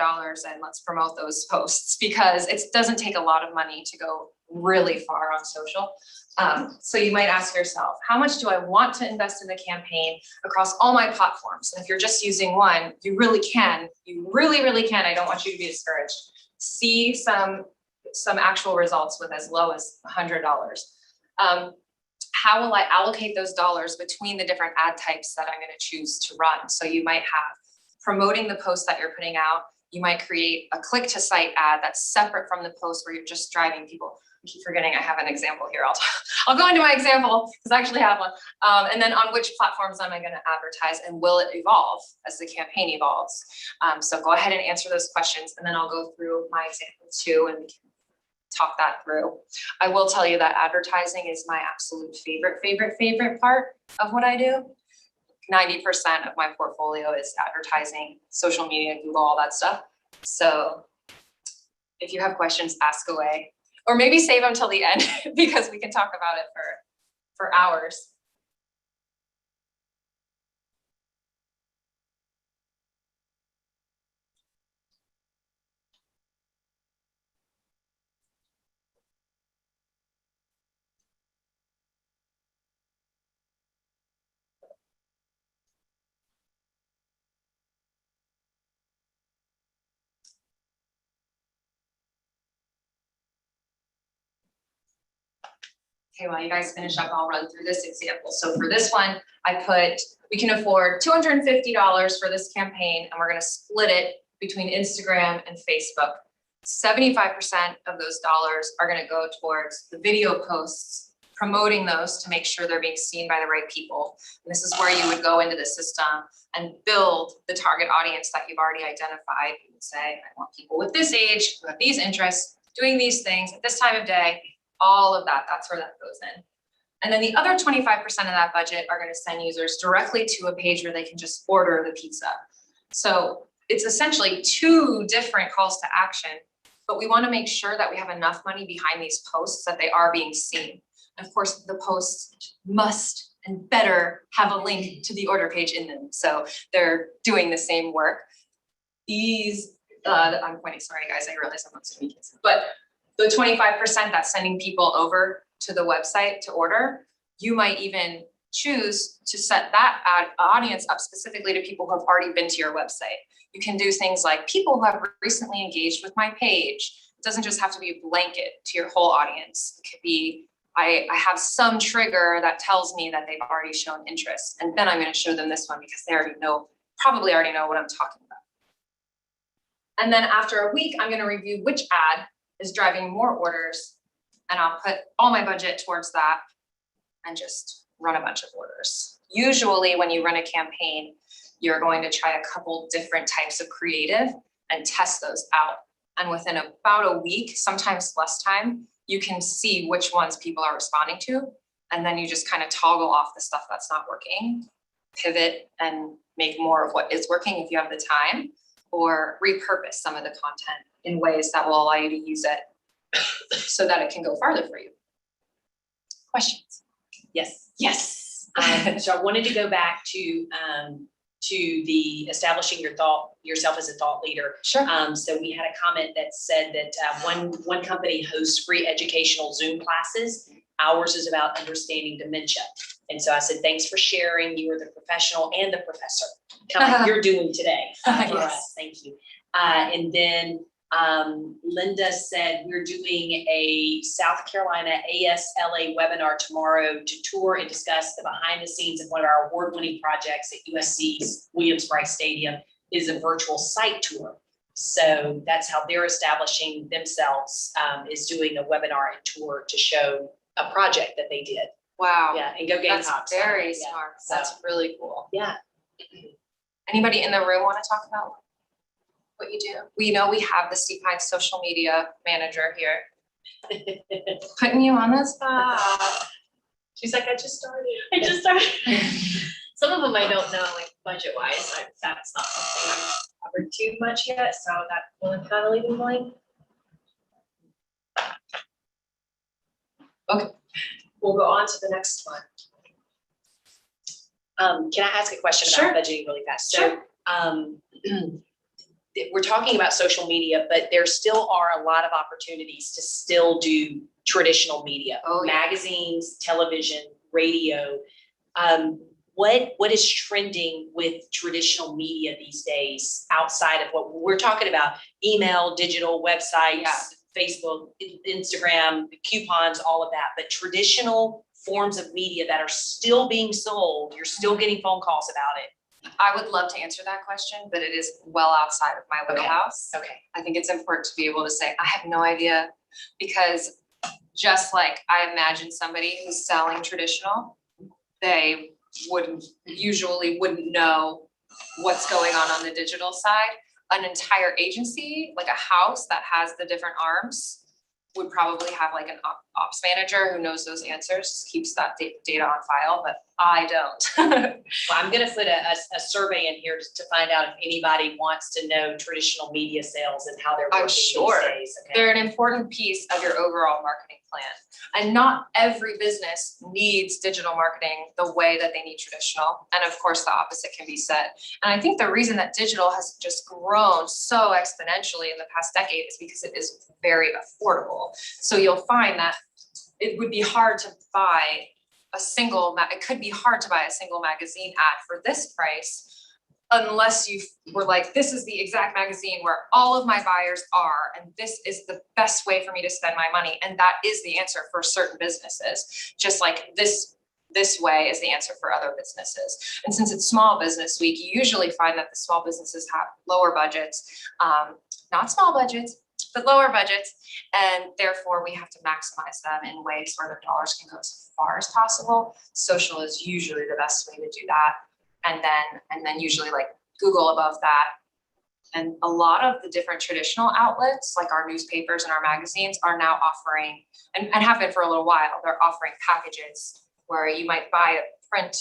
and let's promote those posts, because it doesn't take a lot of money to go really far on social. So you might ask yourself, how much do I want to invest in the campaign across all my platforms? And if you're just using one, you really can. You really, really can. I don't want you to be discouraged. See some actual results with as low as $100. How will I allocate those dollars between the different ad types that I'm going to choose to run? So you might have promoting the post that you're putting out. You might create a click to site ad that's separate from the post where you're just driving people. I keep forgetting I have an example here. I'll go into my example because I actually have one. And then on which platforms am I going to advertise, and will it evolve as the campaign evolves? So go ahead and answer those questions, and then I'll go through my example too, and we can talk that through. I will tell you that advertising is my absolute favorite part of what I do. 90% of my portfolio is advertising, social media, Google, all that stuff. So if you have questions, ask away, or maybe save them till the end because we can talk about it for hours. Okay, while you guys finish up, I'll run through this example. So for this one, we can afford $250 for this campaign, and we're gonna split it between Instagram and Facebook. 75% of those dollars are gonna go towards the video posts promoting those to make sure they're being seen by the right people. And this is where you would go into the system and build the target audience that you've already identified. You would say, I want people with this age, who have these interests, doing these things at this time of day, all of that, that's where that goes in. And then the other 25% of that budget are gonna send users directly to a page where they can just order the pizza. So it's essentially 2 different calls to action, but we wanna make sure that we have enough money behind these posts that they are being seen. And of course, the posts must and better have a link to the order page in them. So they're doing the same work. These, I'm pointing, sorry guys, I realize I'm not speaking, but the 25% that's sending people over to the website to order, you might even choose to set that audience up specifically to people who have already been to your website. You can do things like people who have recently engaged with my page. It doesn't just have to be a blanket to your whole audience. It could be, I have some trigger that tells me that they've already shown interest, and then I'm gonna show them this one because they probably already know what I'm talking about. And then after a week, I'm gonna review which ad is driving more orders, and I'll put all my budget towards that and just run a bunch of orders. Usually when you run a campaign, you're going to try a couple different types of creative and test those out. And within about a week, sometimes less time, you can see which ones people are responding to. And then you just kind of toggle off the stuff that's not working, pivot and make more of what is working if you have the time, or repurpose some of the content in ways that will allow you to use it so that it can go farther for you. Questions? Yes. Yes. So I wanted to go back to the establishing yourself as a thought leader. Sure. So we had a comment that said that one company hosts free educational Zoom classes. Ours is about understanding dementia. And so I said, thanks for sharing. You are the professional and the professor, kind of like you're doing today for us. Thank you. And then Linda said we're doing a South Carolina ASLA webinar tomorrow to tour and discuss the behind the scenes of one of our award-winning projects at USC's Williams-Brice Stadium is a virtual site tour. So that's how they're establishing themselves, is doing a webinar and tour to show a project that they did. Wow. Yeah, and go That's Gamecocks. very Yeah, smart. so- That's really cool. Yeah. Anybody in the room want to talk about what you do? We know we have the Steep Pines social media manager here. Putting you on the spot. She's like, I just started. Some of them I don't know, like budget wise, that's not something I've covered too much yet, so that one kind of leaving blank. Okay. We'll go on to the next one. Can I ask a question Sure. about budgeting really fast? So, we're talking about social media, but there still are a lot of opportunities to still do traditional media, Oh, yeah. magazines, television, radio. What is trending with traditional media these days outside of what we're talking about? Email, digital, websites, Yeah. Facebook, Instagram, coupons, all of that, but traditional forms of media that are still being sold, you're still getting phone calls about it. I would love to answer that question, but it is well outside of my wheelhouse. Okay. I think it's important to be able to say, I have no idea, because just like I imagine somebody who's selling traditional, they usually wouldn't know what's going on the digital side. An entire agency, like a house that has the different arms, would probably have like an ops manager who knows those answers, keeps that data on file, but I don't. Well, I'm gonna put a survey in here just to find out if anybody wants to know traditional media sales and how they're I'm working these sure. days. Okay. They're an important piece of your overall marketing plan. And not every business needs digital marketing the way that they need traditional. And of course, the opposite can be said. And I think the reason that digital has just grown so exponentially in the past decade is because it is very affordable. So you'll find that it would be hard to buy it could be hard to buy a single magazine ad for this price unless you were like, this is the exact magazine where all of my buyers are, and this is the best way for me to spend my money. And that is the answer for certain businesses, just like this way is the answer for other businesses. And since it's Small Business Week, you usually find that the small businesses have lower budgets, not small budgets, but lower budgets, and therefore we have to maximize them in ways where their dollars can go as far as possible. Social is usually the best way to do that, and then usually like Google above that. And a lot of the different traditional outlets, like our newspapers and our magazines, are now offering, and have been for a little while, they're offering packages where you might buy a print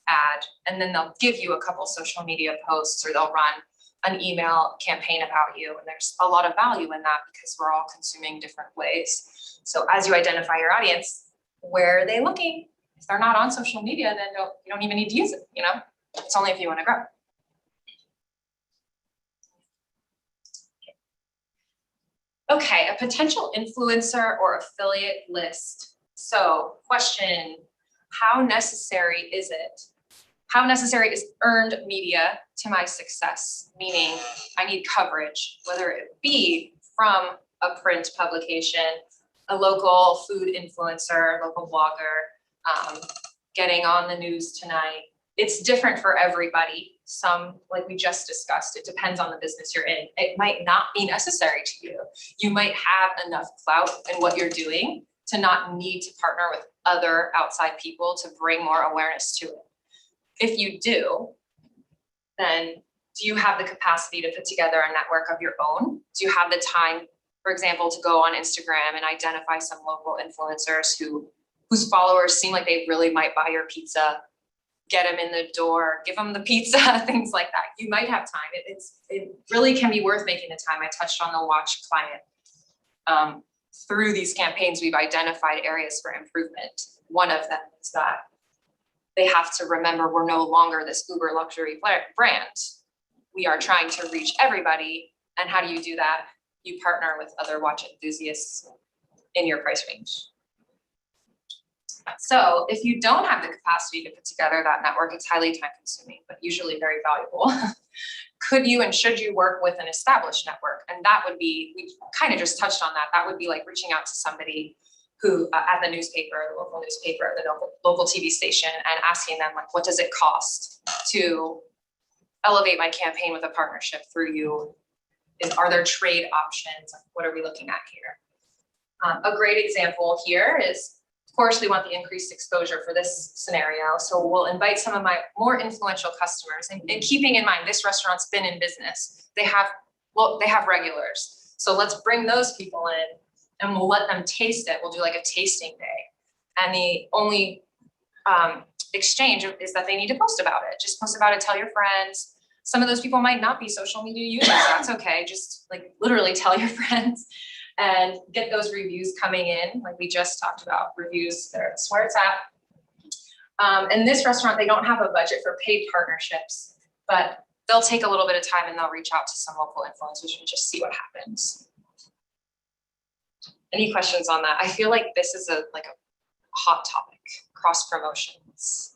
ad, and then they'll give you a couple social media posts, or they'll run an email campaign about you. And there's a lot of value in that because we're all consuming different ways. So as you identify your audience, where are they looking? If they're not on social media, then you don't even need to use it, you know? It's only if you want to grow. Okay, a potential influencer or affiliate list. So question, how necessary is it? How necessary is earned media to my success? Meaning I need coverage, whether it be from a print publication, a local food influencer, local blogger, getting on the news tonight. It's different for everybody. Some, like we just discussed, it depends on the business you're in. It might not be necessary to you. You might have enough clout in what you're doing to not need to partner with other outside people to bring more awareness to it. If you do, then do you have the capacity to put together a network of your own? Do you have the time, for example, to go on Instagram and identify some local influencers whose followers seem like they really might buy your pizza, get them in the door, give them the pizza, things like that. You might have time. It really can be worth making the time. I touched on the watch client. Through these campaigns, we've identified areas for improvement. One of them is that they have to remember we're no longer this uber luxury brand. We are trying to reach everybody. And how do you do that? You partner with other watch enthusiasts in your price range. So if you don't have the capacity to put together that network, it's highly time consuming, but usually very valuable. Could you and should you work with an established network? And that would be, we kind of just touched on that. That would be like reaching out to somebody who at the newspaper, the local newspaper, the local TV station, and asking them like, what does it cost to elevate my campaign with a partnership through you? Are there trade options? What are we looking at here? A great example here is, of course, we want the increased exposure for this scenario. So we'll invite some of my more influential customers, and keeping in mind, this restaurant's been in business. They have regulars. So let's bring those people in and we'll let them taste it. We'll do like a tasting day. And the only exchange is that they need to post about it. Just post about it, tell your friends. Some of those people might not be social media users. That's okay. Just like literally tell your friends and get those reviews coming in. Like we just talked about, reviews, that's where it's at. In this restaurant, they don't have a budget for paid partnerships, but they'll take a little bit of time and they'll reach out to some local influencers and just see what happens. Any questions on that? I feel like this is a hot topic, cross promotions.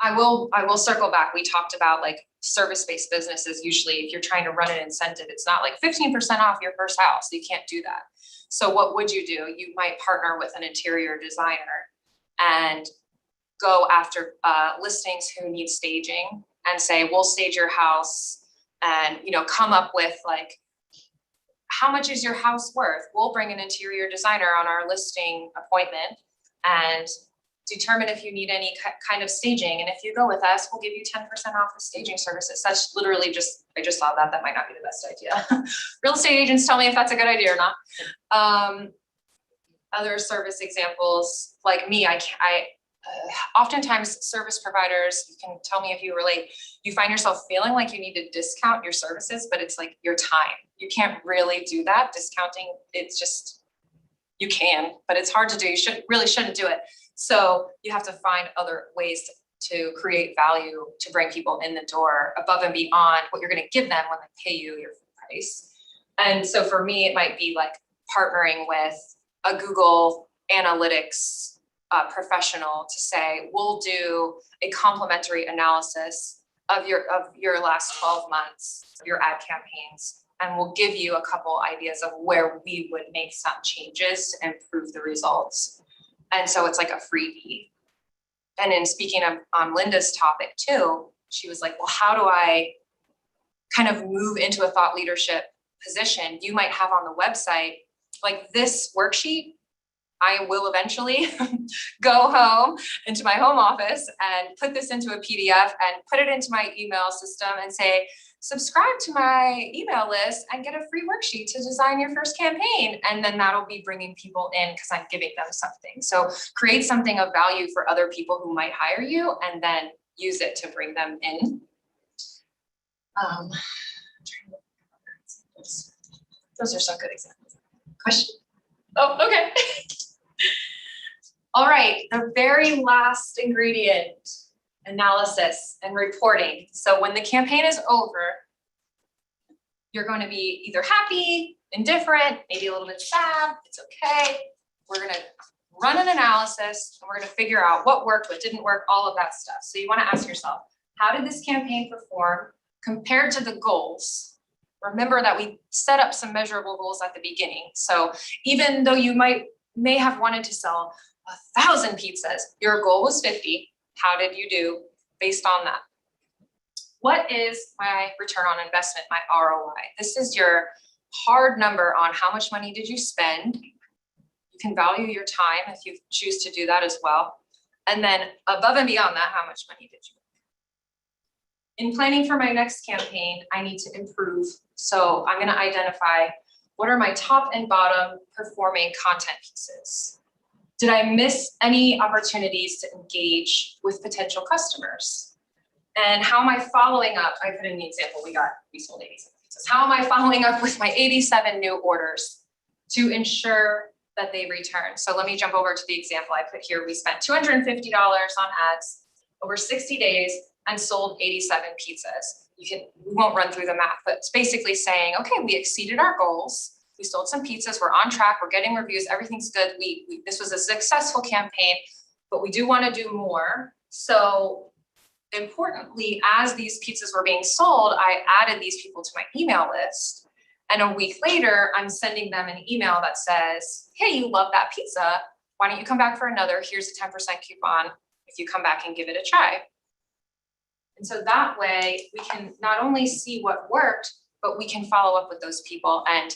I will circle back. We talked about like service-based businesses. Usually if you're trying to run an incentive, it's not like 15% off your first house. You can't do that. So what would you do? You might partner with an interior designer and go after listings who need staging and say, we'll stage your house, and come up with like, how much is your house worth? We'll bring an interior designer on our listing appointment and determine if you need any kind of staging. And if you go with us, we'll give you 10% off the staging services. That's literally I just thought that might not be the best idea. Real estate agents tell me if that's a good idea or not. Other service examples, like me, oftentimes service providers, you can tell me if you relate, you find yourself feeling like you need to discount your services, but it's like your time. You can't really do that. Discounting, it's just, you can, but it's hard to do. You really shouldn't do it. So you have to find other ways to create value, to bring people in the door above and beyond what you're going to give them when they pay you your price. And so for me, it might be like partnering with a Google Analytics professional to say, we'll do a complimentary analysis of your last 12 months of your ad campaigns, and we'll give you a couple ideas of where we would make some changes to improve the results. And so it's like a freebie. And in speaking of on Linda's topic too, she was like, well, how do I kind of move into a thought leadership position, you might have on the website, like this worksheet, I will eventually go home into my home office and put this into a PDF and put it into my email system and say, subscribe to my email list and get a free worksheet to design your first campaign. And then that'll be bringing people in because I'm giving them something. So create something of value for other people who might hire you and then use it to bring them in. Those are some good examples. Question? Oh, okay. All right, the very last ingredient, analysis and reporting. So when the campaign is over, you're going to be either happy, indifferent, maybe a little bit sad, it's okay. We're gonna run an analysis and we're gonna figure out what worked, what didn't work, all of that stuff. So you wanna ask yourself, how did this campaign perform compared to the goals? Remember that we set up some measurable goals at the beginning. So even though you may have wanted to sell 1,000 pizzas, your goal was 50. How did you do based on that? What is my return on investment, my ROI? This is your hard number on how much money did you spend. You can value your time if you choose to do that as well. And then above and beyond that, how much money did you make? In planning for my next campaign, I need to improve. So I'm gonna identify what are my top and bottom performing content pieces. Did I miss any opportunities to engage with potential customers? And how am I following up? I put in the example, we sold 87 pizzas. How am I following up with my 87 new orders to ensure that they return? So let me jump over to the example I put here. We spent $250 on ads over 60 days and sold 87 pizzas. We won't run through the math, but it's basically saying, okay, we exceeded our goals. We sold some pizzas, we're on track, we're getting reviews, everything's good. This was a successful campaign, but we do want to do more. So importantly, as these pizzas were being sold, I added these people to my email list. And a week later, I'm sending them an email that says, hey, you love that pizza. Why don't you come back for another? Here's a 10% coupon if you come back and give it a try. And so that way we can not only see what worked, but we can follow up with those people. And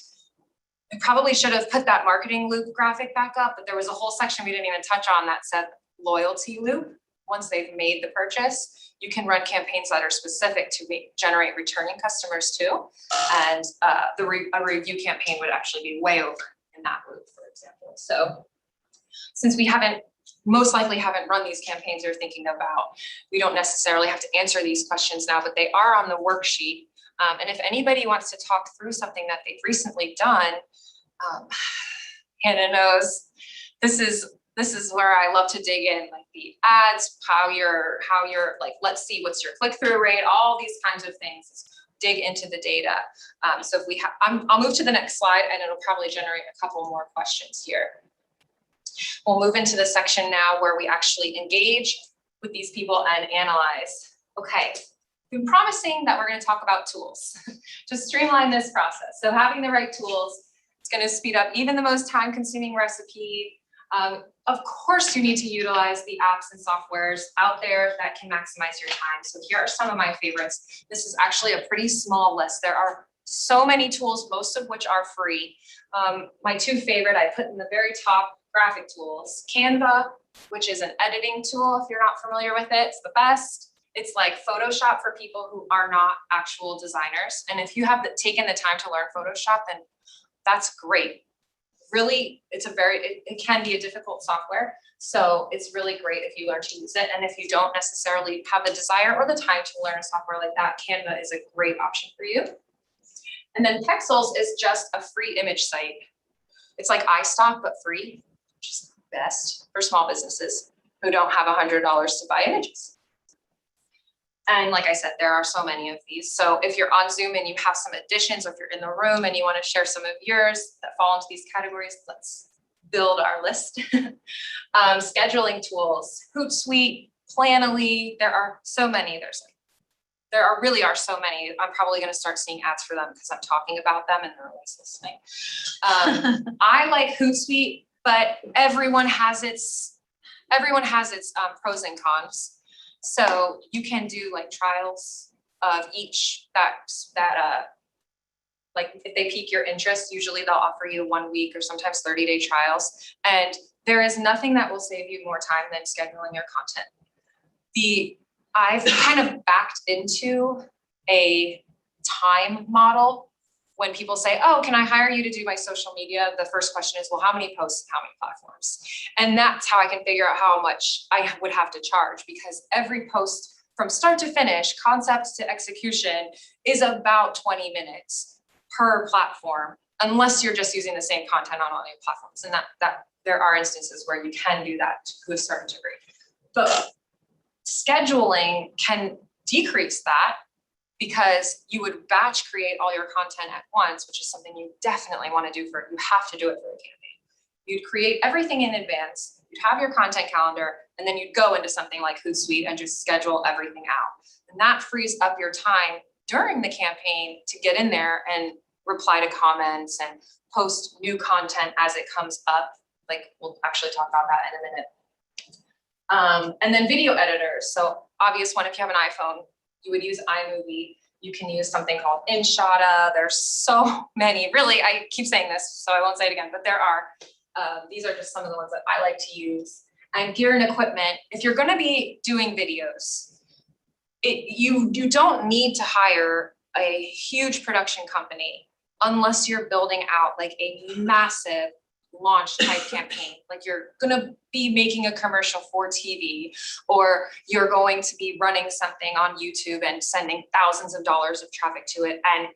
I probably should have put that marketing loop graphic back up, but there was a whole section we didn't even touch on that said loyalty loop. Once they've made the purchase, you can run campaigns that are specific to generate returning customers too. And a review campaign would actually be way over in that loop, for example. So since we most likely haven't run these campaigns you're thinking about, we don't necessarily have to answer these questions now, but they are on the worksheet. And if anybody wants to talk through something that they've recently done, Hannah knows this is where I love to dig in, like the ads, how you're like, let's see what's your click-through rate, all these kinds of things. Dig into the data. So if we have, I'll move to the next slide and it'll probably generate a couple more questions here. We'll move into the section now where we actually engage with these people and analyze. Okay. Been promising that we're going to talk about tools to streamline this process. So having the right tools is going to speed up even the most time-consuming recipe. Of course, you need to utilize the apps and softwares out there that can maximize your time. So here are some of my favorites. This is actually a pretty small list. There are so many tools, most of which are free. My two favorite I put in the very top: graphic tools. Canva, which is an editing tool. If you're not familiar with it, it's the best. It's like Photoshop for people who are not actual designers. And if you have taken the time to learn Photoshop, then that's great. Really, it can be a difficult software. So it's really great if you learn to use it. And if you don't necessarily have the desire or the time to learn a software like that, Canva is a great option for you. And then Pexels is just a free image site. It's like iStock, but free, which is the best for small businesses who don't have $100 to buy images. And like I said, there are so many of these. So if you're on Zoom and you have some additions, or if you're in the room and you want to share some of yours that fall into these categories, let's build our list. Scheduling tools, Hootsuite, Planoly, there are so many. There really are so many. I'm probably going to start seeing ads for them because I'm talking about them and they're always listening. I like Hootsuite, but everyone has its pros and cons. So you can do like trials of each that like if they pique your interest, usually they'll offer you 1 week or sometimes 30-day trials. And there is nothing that will save you more time than scheduling your content. I've kind of backed into a time model. When people say, oh, can I hire you to do my social media? The first question is, well, how many posts and how many platforms? And that's how I can figure out how much I would have to charge, because every post from start to finish, concept to execution, is about 20 minutes per platform, unless you're just using the same content on all your platforms. And that there are instances where you can do that to a certain degree. But scheduling can decrease that, because you would batch create all your content at once, which is something you definitely want to do you have to do it for a campaign. You'd create everything in advance, you'd have your content calendar, and then you'd go into something like Hootsuite and just schedule everything out. And that frees up your time during the campaign to get in there and reply to comments and post new content as it comes up. Like, we'll actually talk about that in a minute. And then video editors. So obvious one, if you have an iPhone, you would use iMovie. You can use something called Enshada. There's so many, really, I keep saying this, so I won't say it again, but there are. These are just some of the ones that I like to use. And gear and equipment, if you're gonna be doing videos, you don't need to hire a huge production company unless you're building out like a massive launch type campaign. Like you're gonna be making a commercial for TV, or you're going to be running something on YouTube and sending thousands of dollars of traffic to it, and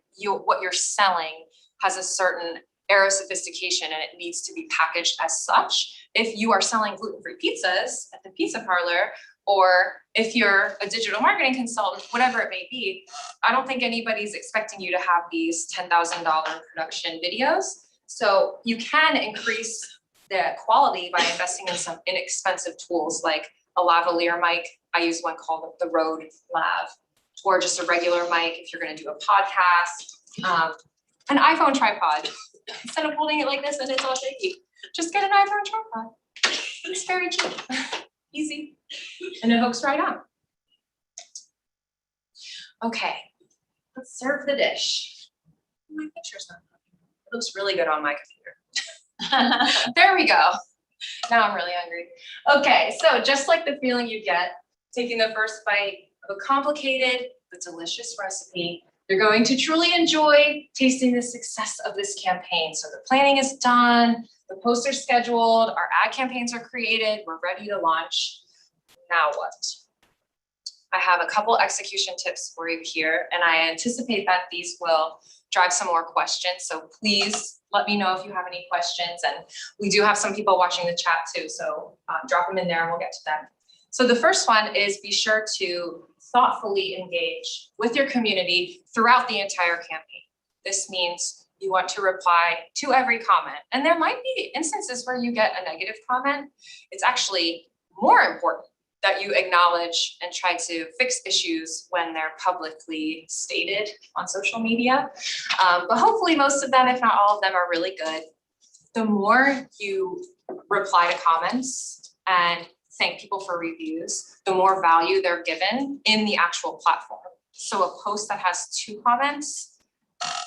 what you're selling has a certain air of sophistication and it needs to be packaged as such. If you are selling gluten-free pizzas at the pizza parlor, or if you're a digital marketing consultant, whatever it may be, I don't think anybody's expecting you to have these $10,000 production videos. So you can increase the quality by investing in some inexpensive tools like a lavalier mic. I use one called the Rode Lav, or just a regular mic if you're gonna do a podcast. An iPhone tripod. Instead of holding it like this and it's all shaky, just get an iPhone tripod. It's very cheap, easy, and it hooks right on. Okay, let's serve the dish. My picture's not coming. It looks really good on my computer. There we go. Now I'm really hungry. Okay, so just like the feeling you get taking the first bite of a complicated but delicious recipe, you're going to truly enjoy tasting the success of this campaign. So the planning is done, the posts are scheduled, our ad campaigns are created, we're ready to launch. Now what? I have a couple execution tips for you here, and I anticipate that these will drive some more questions. So please let me know if you have any questions. And we do have some people watching the chat too, so drop them in there and we'll get to them. So the first one is be sure to thoughtfully engage with your community throughout the entire campaign. This means you want to reply to every comment. And there might be instances where you get a negative comment. It's actually more important that you acknowledge and try to fix issues when they're publicly stated on social media. But hopefully most of them, if not all of them, are really good. The more you reply to comments and thank people for reviews, the more value they're given in the actual platform. So a post that has 2 comments,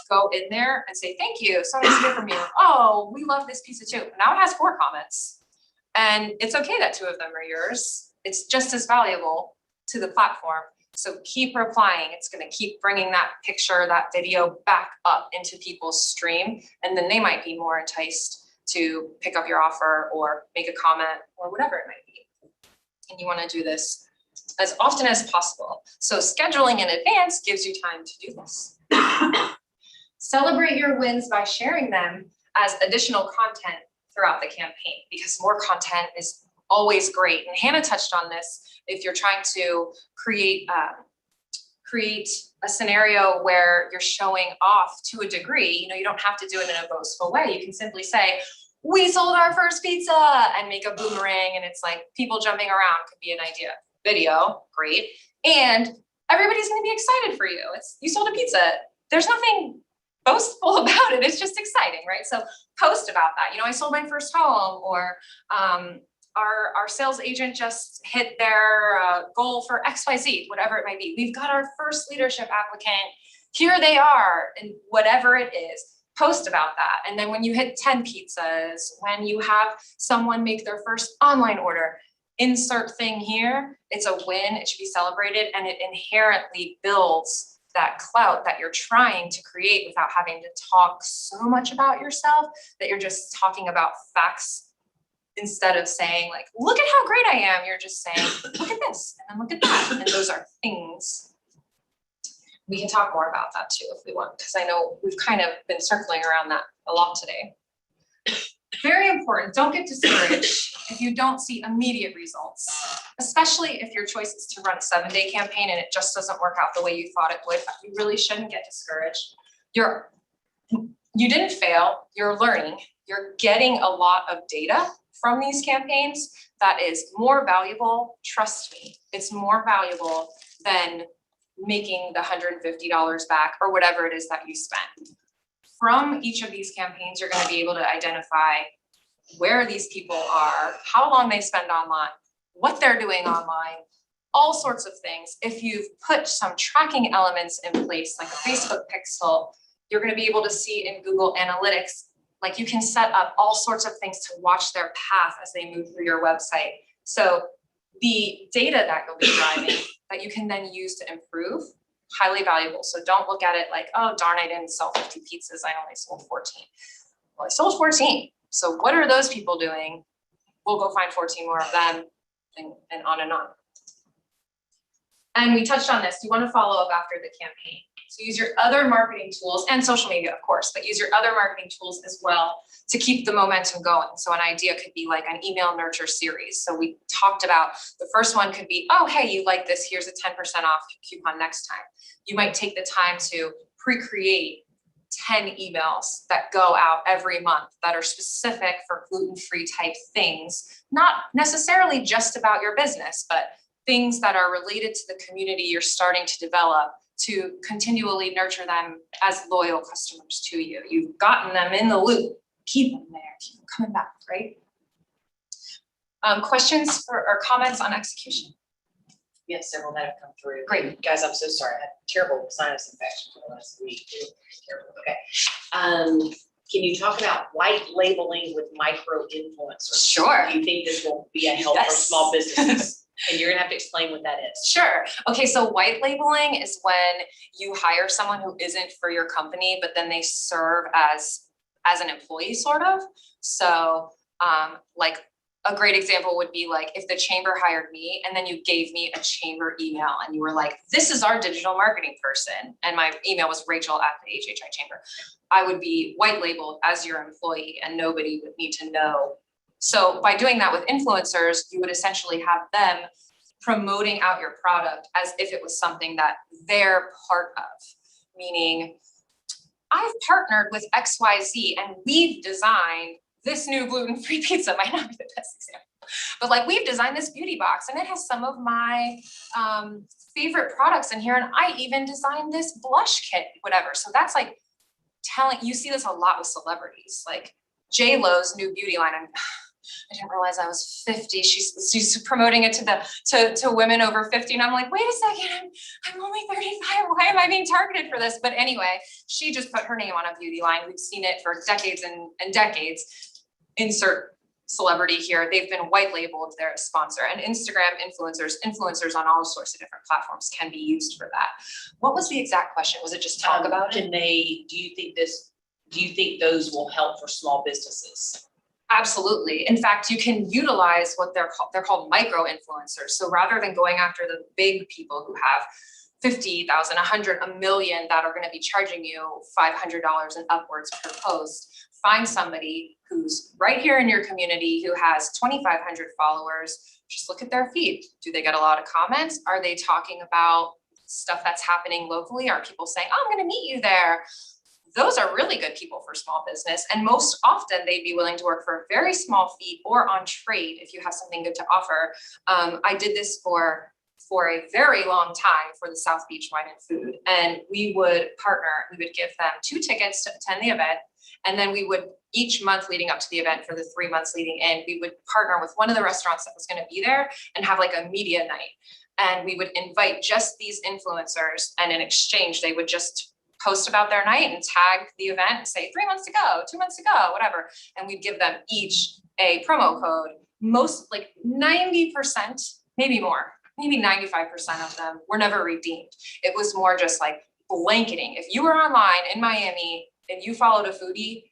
go in there and say, thank you, so nice to hear from you. Oh, we love this pizza too. Now it has 4 comments. And it's okay that 2 of them are yours. It's just as valuable to the platform. So keep replying. It's gonna keep bringing that picture, that video back up into people's stream. And then they might be more enticed to pick up your offer or make a comment or whatever it might be. And you wanna do this as often as possible. So scheduling in advance gives you time to do this. Celebrate your wins by sharing them as additional content throughout the campaign, because more content is always great. And Hannah touched on this. If you're trying to create a scenario where you're showing off to a degree, you don't have to do it in a boastful way. You can simply say, we sold our first pizza, and make a boomerang, and it's like people jumping around could be an idea. Video, great. And everybody's gonna be excited for you. You sold a pizza. There's nothing boastful about it. It's just exciting, right? So post about that. I sold my first home, or our sales agent just hit their goal for XYZ, whatever it might be. We've got our first leadership applicant. here they are, and whatever it is, post about that. And then when you hit 10 pizzas, when you have someone make their first online order, insert thing here, it's a win, it should be celebrated, and it inherently builds that clout that you're trying to create without having to talk so much about yourself that you're just talking about facts instead of saying like, look at how great I am. You're just saying, look at this and then look at that. And those are things. We can talk more about that too if we want, because I know we've kind of been circling around that a lot today. Very important, don't get discouraged if you don't see immediate results, especially if your choice is to run a 7-day campaign and it just doesn't work out the way you thought it would. You really shouldn't get discouraged. You didn't fail, you're learning. You're getting a lot of data from these campaigns that is more valuable, trust me, it's more valuable than making the $150 back or whatever it is that you spend. From each of these campaigns, you're going to be able to identify where these people are, how long they spend online, what they're doing online, all sorts of things. If you've put some tracking elements in place, like a Facebook pixel, you're going to be able to see in Google Analytics, like you can set up all sorts of things to watch their path as they move through your website. So the data that you'll be driving that you can then use to improve, highly valuable. So don't look at it like, oh, darn, I didn't sell 50 pizzas. I only sold 14. Well, I sold 14. So what are those people doing? We'll go find 14 more of them and on and on. And we touched on this. You want to follow up after the campaign. So use your other marketing tools and social media, of course, but use your other marketing tools as well to keep the momentum going. So an idea could be like an email nurture series. So we talked about the first one could be, oh, hey, you like this, here's a 10% off coupon next time. You might take the time to pre-create 10 emails that go out every month that are specific for gluten-free type things, not necessarily just about your business, but things that are related to the community you're starting to develop to continually nurture them as loyal customers to you. You've gotten them in the loop, keep them there, keep them coming back, right? Questions or comments on execution? We have several that have come through. Great. Guys, I'm so sorry. I had terrible sinus infection for the last week. Terrible. Okay. Can you talk about white labeling with micro influencers? Sure. Do you think this will be a help for small businesses? And you're gonna have to explain what that is. Sure. Okay, so white labeling is when you hire someone who isn't for your company, but then they serve as an employee, sort of. So like a great example would be like if the chamber hired me and then you gave me a chamber email and you were like, this is our digital marketing person. And my email was Rachel at the HHI chamber. I would be white labeled as your employee and nobody would need to know. So by doing that with influencers, you would essentially have them promoting out your product as if it was something that they're part of. Meaning, I've partnered with XYZ and we've designed this new gluten-free pizza, might not be the best example, but like we've designed this beauty box and it has some of my favorite products in here. And I even designed this blush kit, whatever. So that's like you see this a lot with celebrities, like J-Lo's new beauty line. I didn't realize I was 50. She's promoting it to women over 50. And I'm like, wait a second, I'm only 35. Why am I being targeted for this? But anyway, she just put her name on a beauty line. We've seen it for decades and decades. Insert celebrity here. They've been white labeled, they're a sponsor. And Instagram influencers on all sorts of different platforms can be used for that. What was the exact question? Was it just talk about it? Do you think those will help for small businesses? Absolutely. In fact, you can utilize what they're called micro influencers. So rather than going after the big people who have 50,000, 100, a million that are going to be charging you $500 and upwards per post, find somebody who's right here in your community who has 2,500 followers. Just look at their feed. Do they get a lot of comments? Are they talking about stuff that's happening locally? Are people saying, oh, I'm going to meet you there? Those are really good people for small business. And most often they'd be willing to work for a very small fee or on trade if you have something good to offer. I did this for a very long time for the South Beach Wine and Food. And we would give them 2 tickets to attend the event. And then we would each month leading up to the event for the 3 months leading in, we would partner with one of the restaurants that was going to be there and have like a media night. And we would invite just these influencers, and in exchange, they would just post about their night and tag the event and say 3 months to go, 2 months to go, whatever. And we'd give them each a promo code. Most, like 90%, maybe more, maybe 95% of them were never redeemed. It was more just like blanketing. If you were online in Miami and you followed a foodie,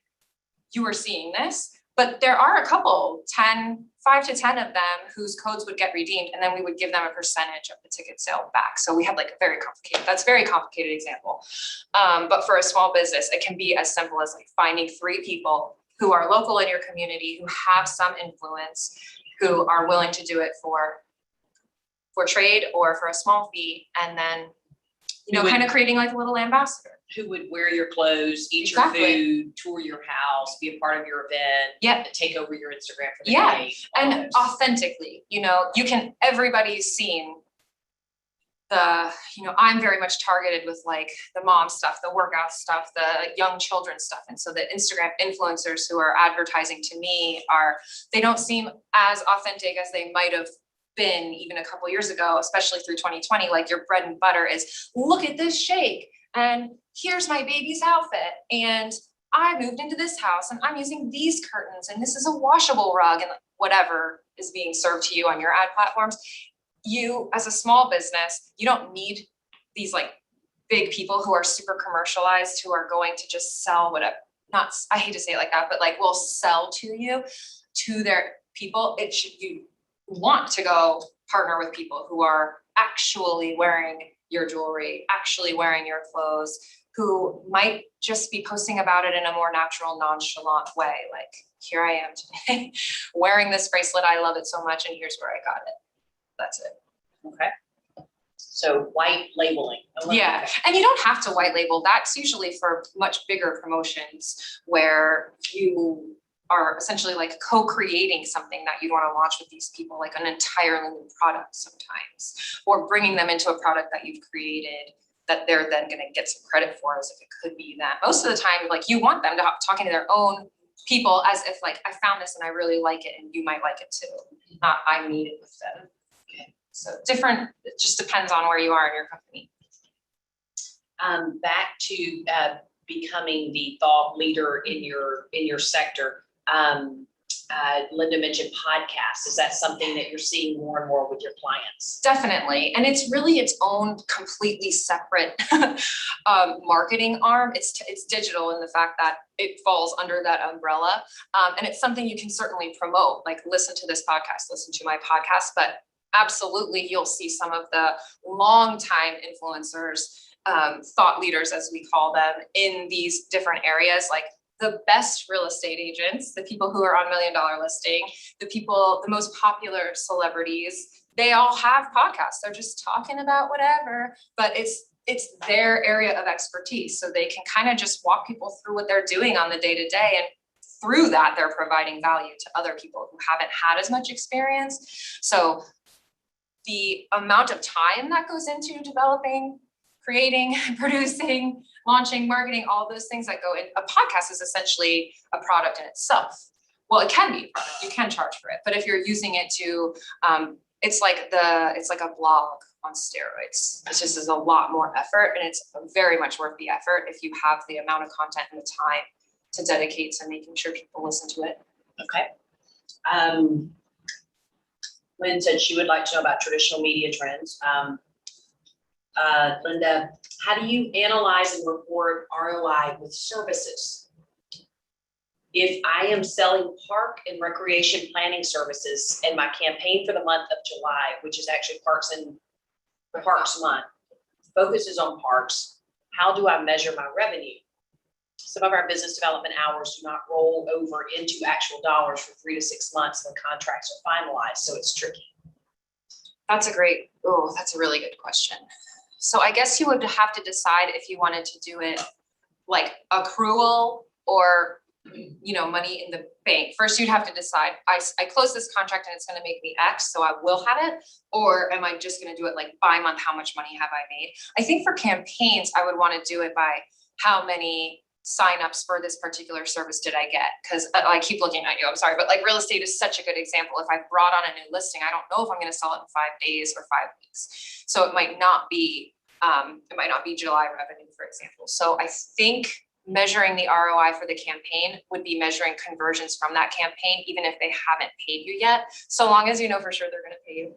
you were seeing this. But there are a couple, 5 to 10 of them whose codes would get redeemed, and then we would give them a percentage of the ticket sale back. So we have like that's a very complicated example. But for a small business, it can be as simple as like finding 3 people who are local in your community, who have some influence, who are willing to do it for trade or for a small fee, and then, kind of creating like a little ambassador. Who would wear your clothes, eat Exactly. your food, tour your house, be a part of your event. Yep. Take over your Instagram for the Yeah, day. all and those. authentically, everybody's seen I'm very much targeted with like the mom stuff, the workout stuff, the young children stuff. And so the Instagram influencers who are advertising to me they don't seem as authentic as they might have been even a couple years ago, especially through 2020. Like your bread and butter is, look at this shake, and here's my baby's outfit, and I moved into this house and I'm using these curtains, and this is a washable rug, and whatever is being served to you on your ad platforms. You, as a small business, you don't need these like big people who are super commercialized, who are going to just sell whatever, I hate to say it like that, but like will sell to their people. You want to go partner with people who are actually wearing your jewelry, actually wearing your clothes, who might just be posting about it in a more natural, nonchalant way. Like, here I am today wearing this bracelet. I love it so much, and here's where I got it. That's it. Okay. So white labeling. Yeah, and you don't have to white label. That's usually for much bigger promotions where you are essentially like co-creating something that you want to launch with these people, like an entirely new product sometimes, or bringing them into a product that you've created that they're then going to get some credit for, as if it could be that. Most of the time, like, you want them to talking to their own people as if like, I found this and I really like it and you might like it too, not I made it with them. So different, it just depends on where you are in your company. Back to becoming the thought leader in your sector. Linda mentioned podcasts. Is that something that you're seeing more and more with your clients? Definitely, and it's really its own completely separate marketing arm. It's digital in the fact that it falls under that umbrella, and it's something you can certainly promote. Like, listen to this podcast, listen to my podcast, but absolutely, you'll see some of the longtime influencers, thought leaders, as we call them, in these different areas, like the best real estate agents, the people who are on $1 Million Listing, the most popular celebrities, they all have podcasts. They're just talking about whatever, but it's their area of expertise. So they can kind of just walk people through what they're doing on the day-to-day, and through that, they're providing value to other people who haven't had as much experience. So the amount of time that goes into developing, creating, producing, launching, marketing, all those things that go in, a podcast is essentially a product in itself. Well, it can be a product, you can charge for it, but if you're using it to, it's like a blog on steroids. It just is a lot more effort, and it's very much worth the effort if you have the amount of content and the time to dedicate to making sure people listen to it. Okay. Lynn said she would like to know about traditional media trends. Linda, how do you analyze and report ROI with services? If I am selling park and recreation planning services, and my campaign for the month of July, which is actually Parks Month, focuses on parks, how do I measure my revenue? Some of our business development hours do not roll over into actual dollars for 3 to 6 months when contracts are finalized, so it's tricky. That's a really good question. So I guess you would have to decide if you wanted to do it like accrual or, money in the bank. First, you'd have to decide, I close this contract and it's going to make me X, so I will have it, or am I just going to do it like by month? How much money have I made? I think for campaigns, I would want to do it by how many signups for this particular service did I get? Because I keep looking at you, I'm sorry, but like real estate is such a good example. If I brought on a new listing, I don't know if I'm going to sell it in 5 days or 5 weeks. So it might not be It might not be July revenue, for example. So I think measuring the ROI for the campaign would be measuring conversions from that campaign, even if they haven't paid you yet, so long as you know for sure they're gonna pay you.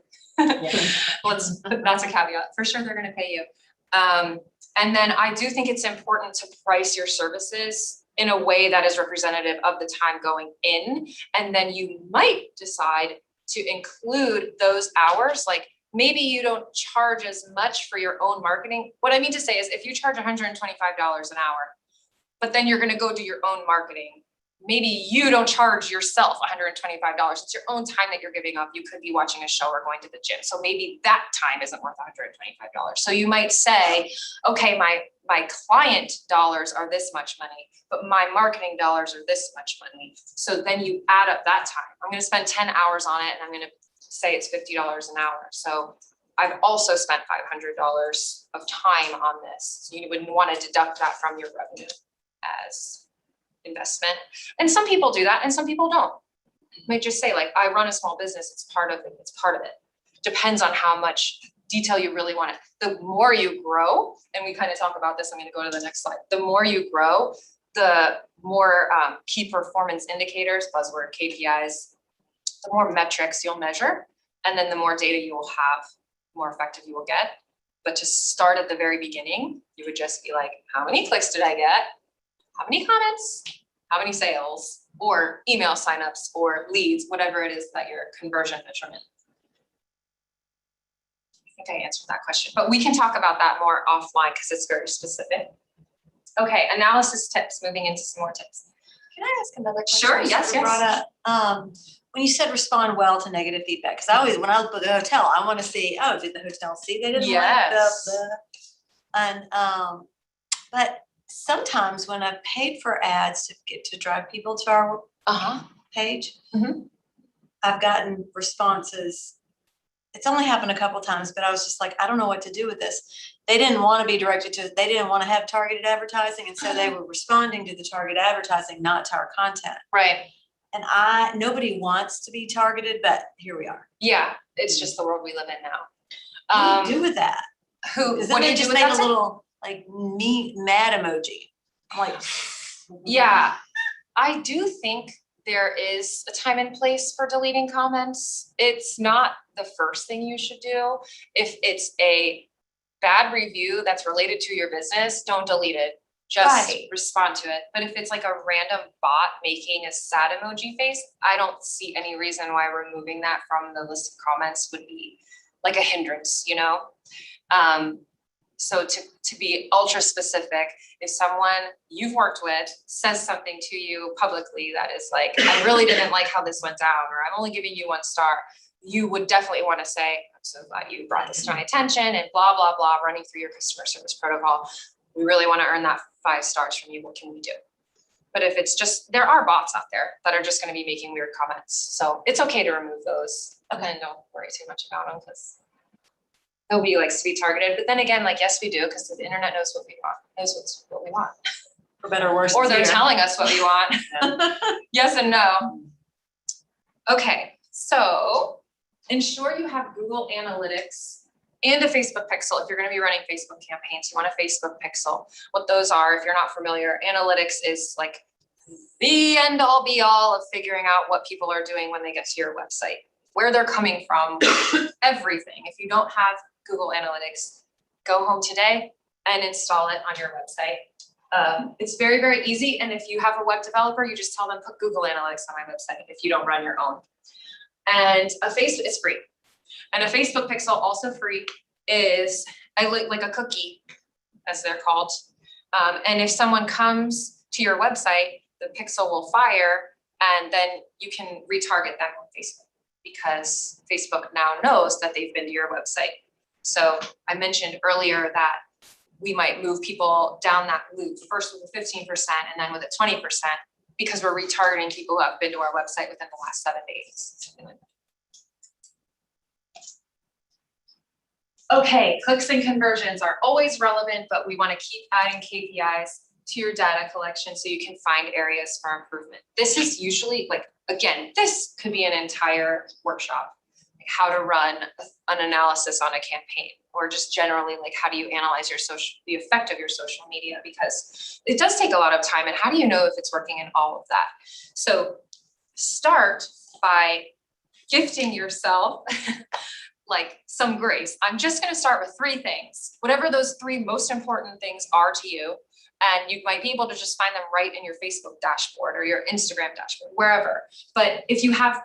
That's a caveat, for sure they're gonna pay you. And then I do think it's important to price your services in a way that is representative of the time going in. And then you might decide to include those hours, like maybe you don't charge as much for your own marketing. What I mean to say is if you charge $125 an hour, but then you're gonna go do your own marketing, maybe you don't charge yourself $125. It's your own time that you're giving up. You could be watching a show or going to the gym. So maybe that time isn't worth $125. So you might say, okay, my client dollars are this much money, but my marketing dollars are this much money. So then you add up that time. I'm gonna spend 10 hours on it and I'm gonna say it's $50 an hour. So I've also spent $500 of time on this. So you wouldn't want to deduct that from your revenue as investment. And some people do that and some people don't. You might just say like, I run a small business, it's part of it. Depends on how much detail you really want it. The more you grow, and we kind of talk about this, I'm gonna go to the next slide. The more you grow, the more key performance indicators, buzzword KPIs, the more metrics you'll measure, and then the more data you will have, the more effective you will get. But to start at the very beginning, you would just be like, how many clicks did I get? How many comments? How many sales? Or email signups or leads, whatever it is that your conversion measurement. I think I answered that question, but we can talk about that more offline because it's very specific. Okay, analysis tips, moving into some more tips. Can I ask another question? Sure, You yes, sort of yes. brought up, when you said respond well to negative feedback, because I always, when I book a hotel, I want to see, oh, did the hotel see they didn't like Yes. and but sometimes when I've paid for ads to get to drive people to our page, Mhm. I've gotten responses. It's only happened a couple times, but I was just like, I don't know what to do with this. They didn't want to be directed to, they didn't want to have targeted advertising, and so they were responding to the targeted advertising, not to our content. Right. And nobody wants to be targeted, but here we are. Yeah, it's just the world we live in now. What do you do with that? What Because do then they you do just with make that? a little like me mad emoji. I'm like, Yeah, I do think there is a time and place for deleting comments. It's not the first thing you should do. If it's a bad review that's related to your business, don't delete it. Just Right. respond to it. But if it's like a random bot making a sad emoji face, I don't see any reason why removing that from the list of comments would be like a hindrance, you know? So to be ultra specific, if someone you've worked with says something to you publicly that is like, I really didn't like how this went down, or I'm only giving you 1 star, you would definitely want to say, I'm so glad you brought this to my attention and blah, blah, blah, running through your customer service protocol. We really want to earn that 5 stars from you. What can we do? But if it's just, there are bots out there that are just going to be making weird comments. So it's okay to remove those. Okay. And don't worry too much about them because they'll be like sweet targeted. But then again, like, yes, we do, because the internet knows what we want, what we want. for better or worse. Or they're here. telling us what we want. Yes and no. Okay, so ensure you have Google Analytics and a Facebook pixel. If you're gonna be running Facebook campaigns, you want a Facebook pixel. What those are, if you're not familiar, analytics is like the end all be all of figuring out what people are doing when they get to your website, where they're coming from, everything. If you don't have Google Analytics, go home today and install it on your website. It's very, very easy. And if you have a web developer, you just tell them, put Google Analytics on my website if you don't run your own. And it's free. And a Facebook pixel, also free, is like a cookie, as they're called. And if someone comes to your website, the pixel will fire, and then you can retarget them on Facebook, because Facebook now knows that they've been to your website. So I mentioned earlier that we might move people down that loop, first with a 15% and then with a 20%, because we're retargeting people who have been to our website within the last 7 days. Okay, clicks and conversions are always relevant, but we want to keep adding KPIs to your data collection so you can find areas for improvement. This is usually, like, again, this could be an entire workshop, like how to run an analysis on a campaign, or just generally like how do you analyze the effect of your social media, because it does take a lot of time, and how do you know if it's working in all of that? So start by gifting yourself like some grace. I'm just going to start with 3 things, whatever those 3 most important things are to you. And you might be able to just find them right in your Facebook dashboard or your Instagram dashboard, wherever. But if you have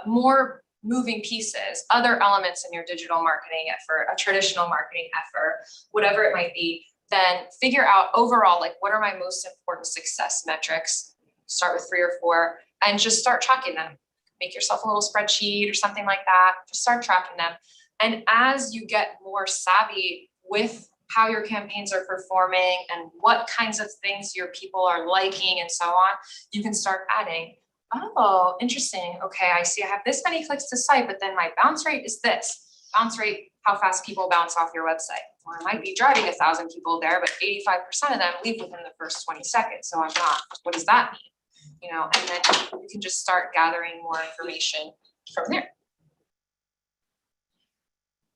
more moving pieces, other elements in your digital marketing effort, a traditional marketing effort, whatever it might be, then figure out overall, like, what are my most important success metrics? Start with 3 or 4 and just start tracking them. Make yourself a little spreadsheet or something like that. Just start tracking them. And as you get more savvy with how your campaigns are performing and what kinds of things your people are liking and so on, you can start adding, oh, interesting. Okay, I see I have this many clicks to site, but then my bounce rate is this. Bounce rate, how fast people bounce off your website. Well, I might be driving 1,000 people there, but 85% of them leave within the first 20 seconds. So I'm not. What does that mean? You know, and then you can just start gathering more information from there.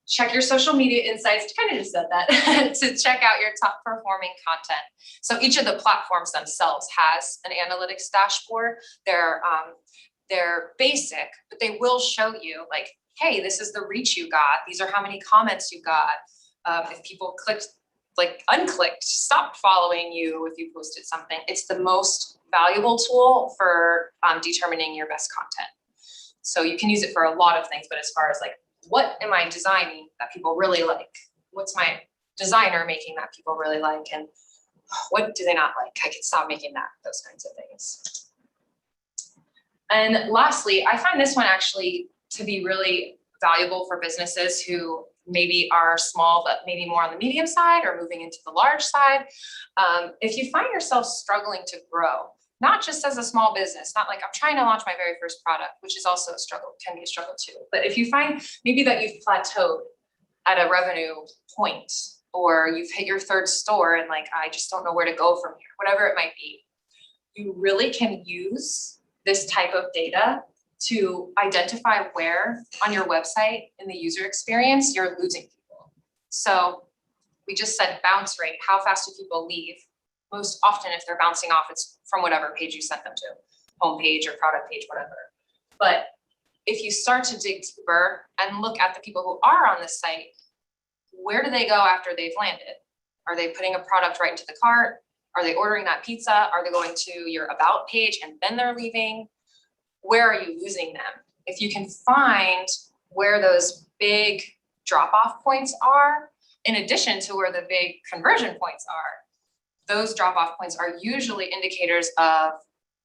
Check your social media insights, kind of just said that, to check out your top performing content. So each of the platforms themselves has an analytics dashboard. They're basic, but they will show you like, hey, this is the reach you got. These are how many comments you got. If people clicked, like unclicked, stopped following you if you posted something. It's the most valuable tool for determining your best content. So you can use it for a lot of things, but as far as like, what am I designing that people really like? What's my designer making that people really like? And what do they not like? I can stop making that, those kinds of things. And lastly, I find this one actually to be really valuable for businesses who maybe are small, but maybe more on the medium side or moving into the large side. If you find yourself struggling to grow, not just as a small business, not like I'm trying to launch my very first product, which is also a struggle, can be a struggle too. But if you find maybe that you've plateaued at a revenue point, or you've hit your 3rd store and like, I just don't know where to go from here, whatever it might be, you really can use this type of data to identify where on your website in the user experience you're losing people. So we just said bounce rate, how fast do people leave? Most often if they're bouncing off, it's from whatever page you sent them to, homepage or product page, whatever. But if you start to dig deeper and look at the people who are on the site, where do they go after they've landed? Are they putting a product right into the cart? Are they ordering that pizza? Are they going to your about page and then they're leaving? Where are you losing them? If you can find where those big drop-off points are, in addition to where the big conversion points are, those drop-off points are usually indicators of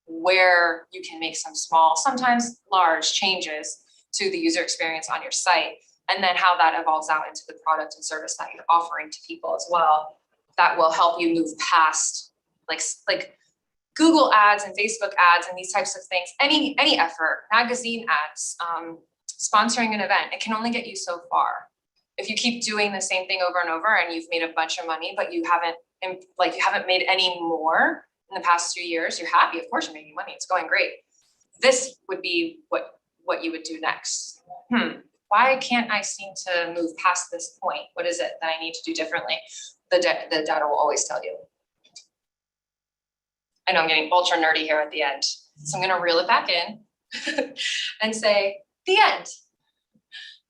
where you can make some small, sometimes large changes to the user experience on your site, and then how that evolves out into the product and service that you're offering to people as well. That will help you move past like Google ads and Facebook ads and these types of things. Any effort, magazine ads, sponsoring an event, it can only get you so far. If you keep doing the same thing over and over and you've made a bunch of money, but you haven't made any more in the past 2 years, you're happy, of course you're making money, it's going great. This would be what you would do next. Why can't I seem to move past this point? What is it that I need to do differently? The data will always tell you. I know I'm getting ultra nerdy here at the end, so I'm gonna reel it back in and say, the end.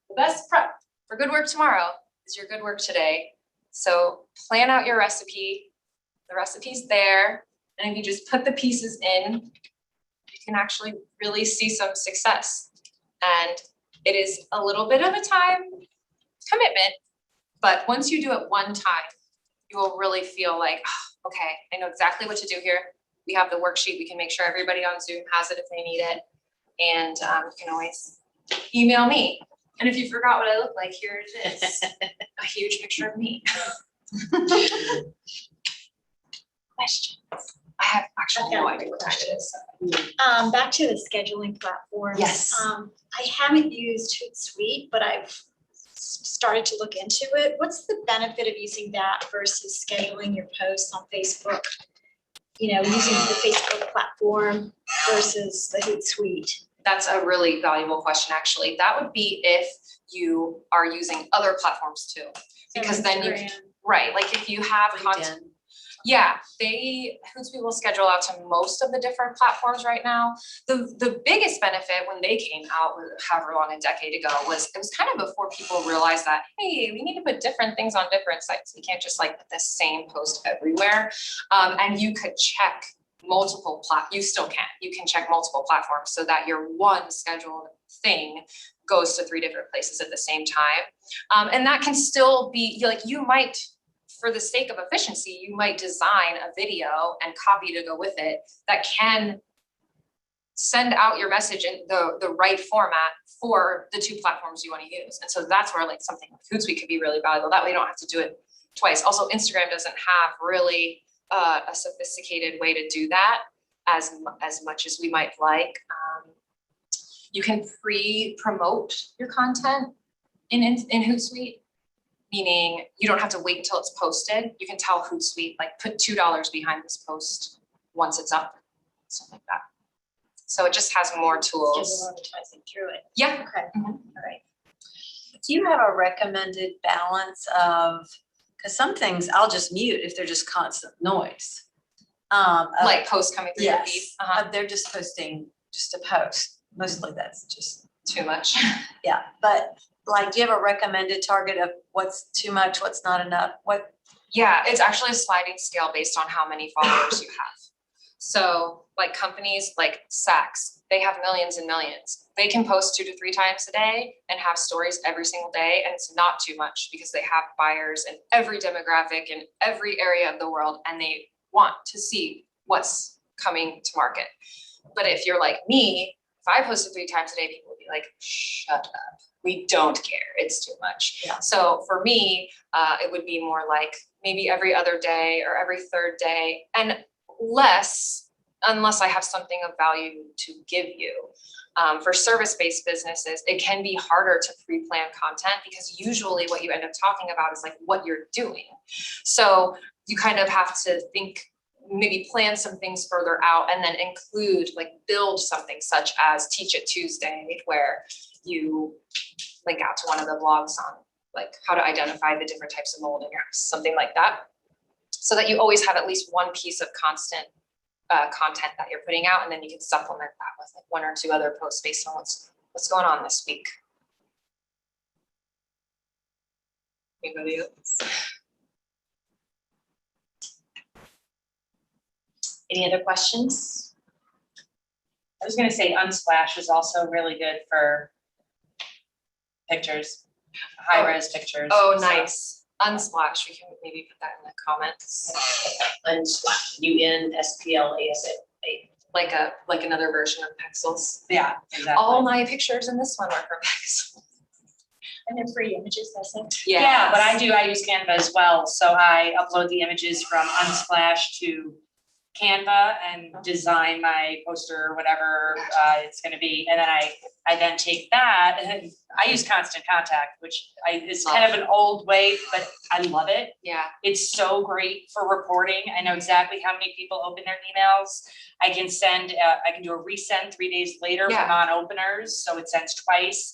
The best prep for good work tomorrow is your good work today. So plan out your recipe. The recipe's there. And if you just put the pieces in, you can actually really see some success. And it is a little bit of a time commitment, but once you do it one time, you will really feel like, oh, okay, I know exactly what to do here. We have the worksheet. We can make sure everybody on Zoom has it if they need it. And you can always email me. And if you forgot what I look like, here it is, a huge picture of me. Questions? I have actually no idea what time it is. Back to the scheduling platforms. Yes. I haven't used Hootsuite, but I've started to look into it. What's the benefit of using that versus scheduling your posts on Facebook? You know, using the Facebook platform versus the Hootsuite. That's a really valuable question, actually. That would be if you are using other platforms too. Because then you, Instagram, right, like if you have content. LinkedIn. Yeah, Hootsuite will schedule out to most of the different platforms right now. The biggest benefit when they came out, however long, a decade ago, was it was kind of before people realized that, hey, we need to put different things on different sites. We can't just like put the same post everywhere. And you could check multiple you still can. You can check multiple platforms so that your one scheduled thing goes to 3 different places at the same time. And that can still be, like, you might, for the sake of efficiency, you might design a video and copy to go with it that can send out your message in the right format for the 2 platforms you want to use. And so that's where like something like Hootsuite could be really valuable. That way you don't have to do it twice. Also, Instagram doesn't have really a sophisticated way to do that as much as we might like. You can pre-promote your content in Hootsuite. Meaning you don't have to wait until it's posted. You can tell Hootsuite, like, put $2 behind this post once it's up, something like that. So it just has more just tools. advertising through it. Yeah. Okay, Mhm. all right. Do you have a recommended balance of, because some things I'll just mute if they're just constant noise. Like posts coming through your feed. Yes, they're just posting just a post. Mostly that's just, Too much. yeah, but like, do you have a recommended target of what's too much, what's not enough? What, Yeah, it's actually a sliding scale based on how many followers you have. So like companies like Saks, they have millions and millions. They can post 2 to 3 times a day and have stories every single day. And it's not too much because they have buyers in every demographic in every area of the world, and they want to see what's coming to market. But if you're like me, if I posted 3 times a day, people would be like, shut up. We don't care. It's too much. Yeah. So for me, it would be more like maybe every other day or every 3rd day, and less unless I have something of value to give you. For service-based businesses, it can be harder to pre-plan content because usually what you end up talking about is like what you're doing. So you kind of have to think, maybe plan some things further out and then include, like, build something such as Teach It Tuesday, where you link out to one of the blogs on like how to identify the different types of mold in your house, something like that. So that you always have at least one piece of constant content that you're putting out, and then you can supplement that with like 1 or 2 other posts based on what's going on this week. Anybody else? Any other questions? I was gonna say Unsplash is also really good for pictures, high-res pictures. Oh, so. nice. Unsplash, we can maybe put that in the comments. Unsplash, UNSPLAS. Like another version of Pexels. Yeah, exactly. All my pictures in this one are from Pexels. And then free images, I think. Yeah, but I use Canva as well, so I upload the images from Unsplash to Canva and design my poster or whatever it's gonna be, and then I then take that, and I use Constant Contact, which is kind of an old way, but I love it. Yeah. It's so great for reporting. I know exactly how many people open their emails. I can do a resend 3 days later for Yeah. non-openers, so it sends twice.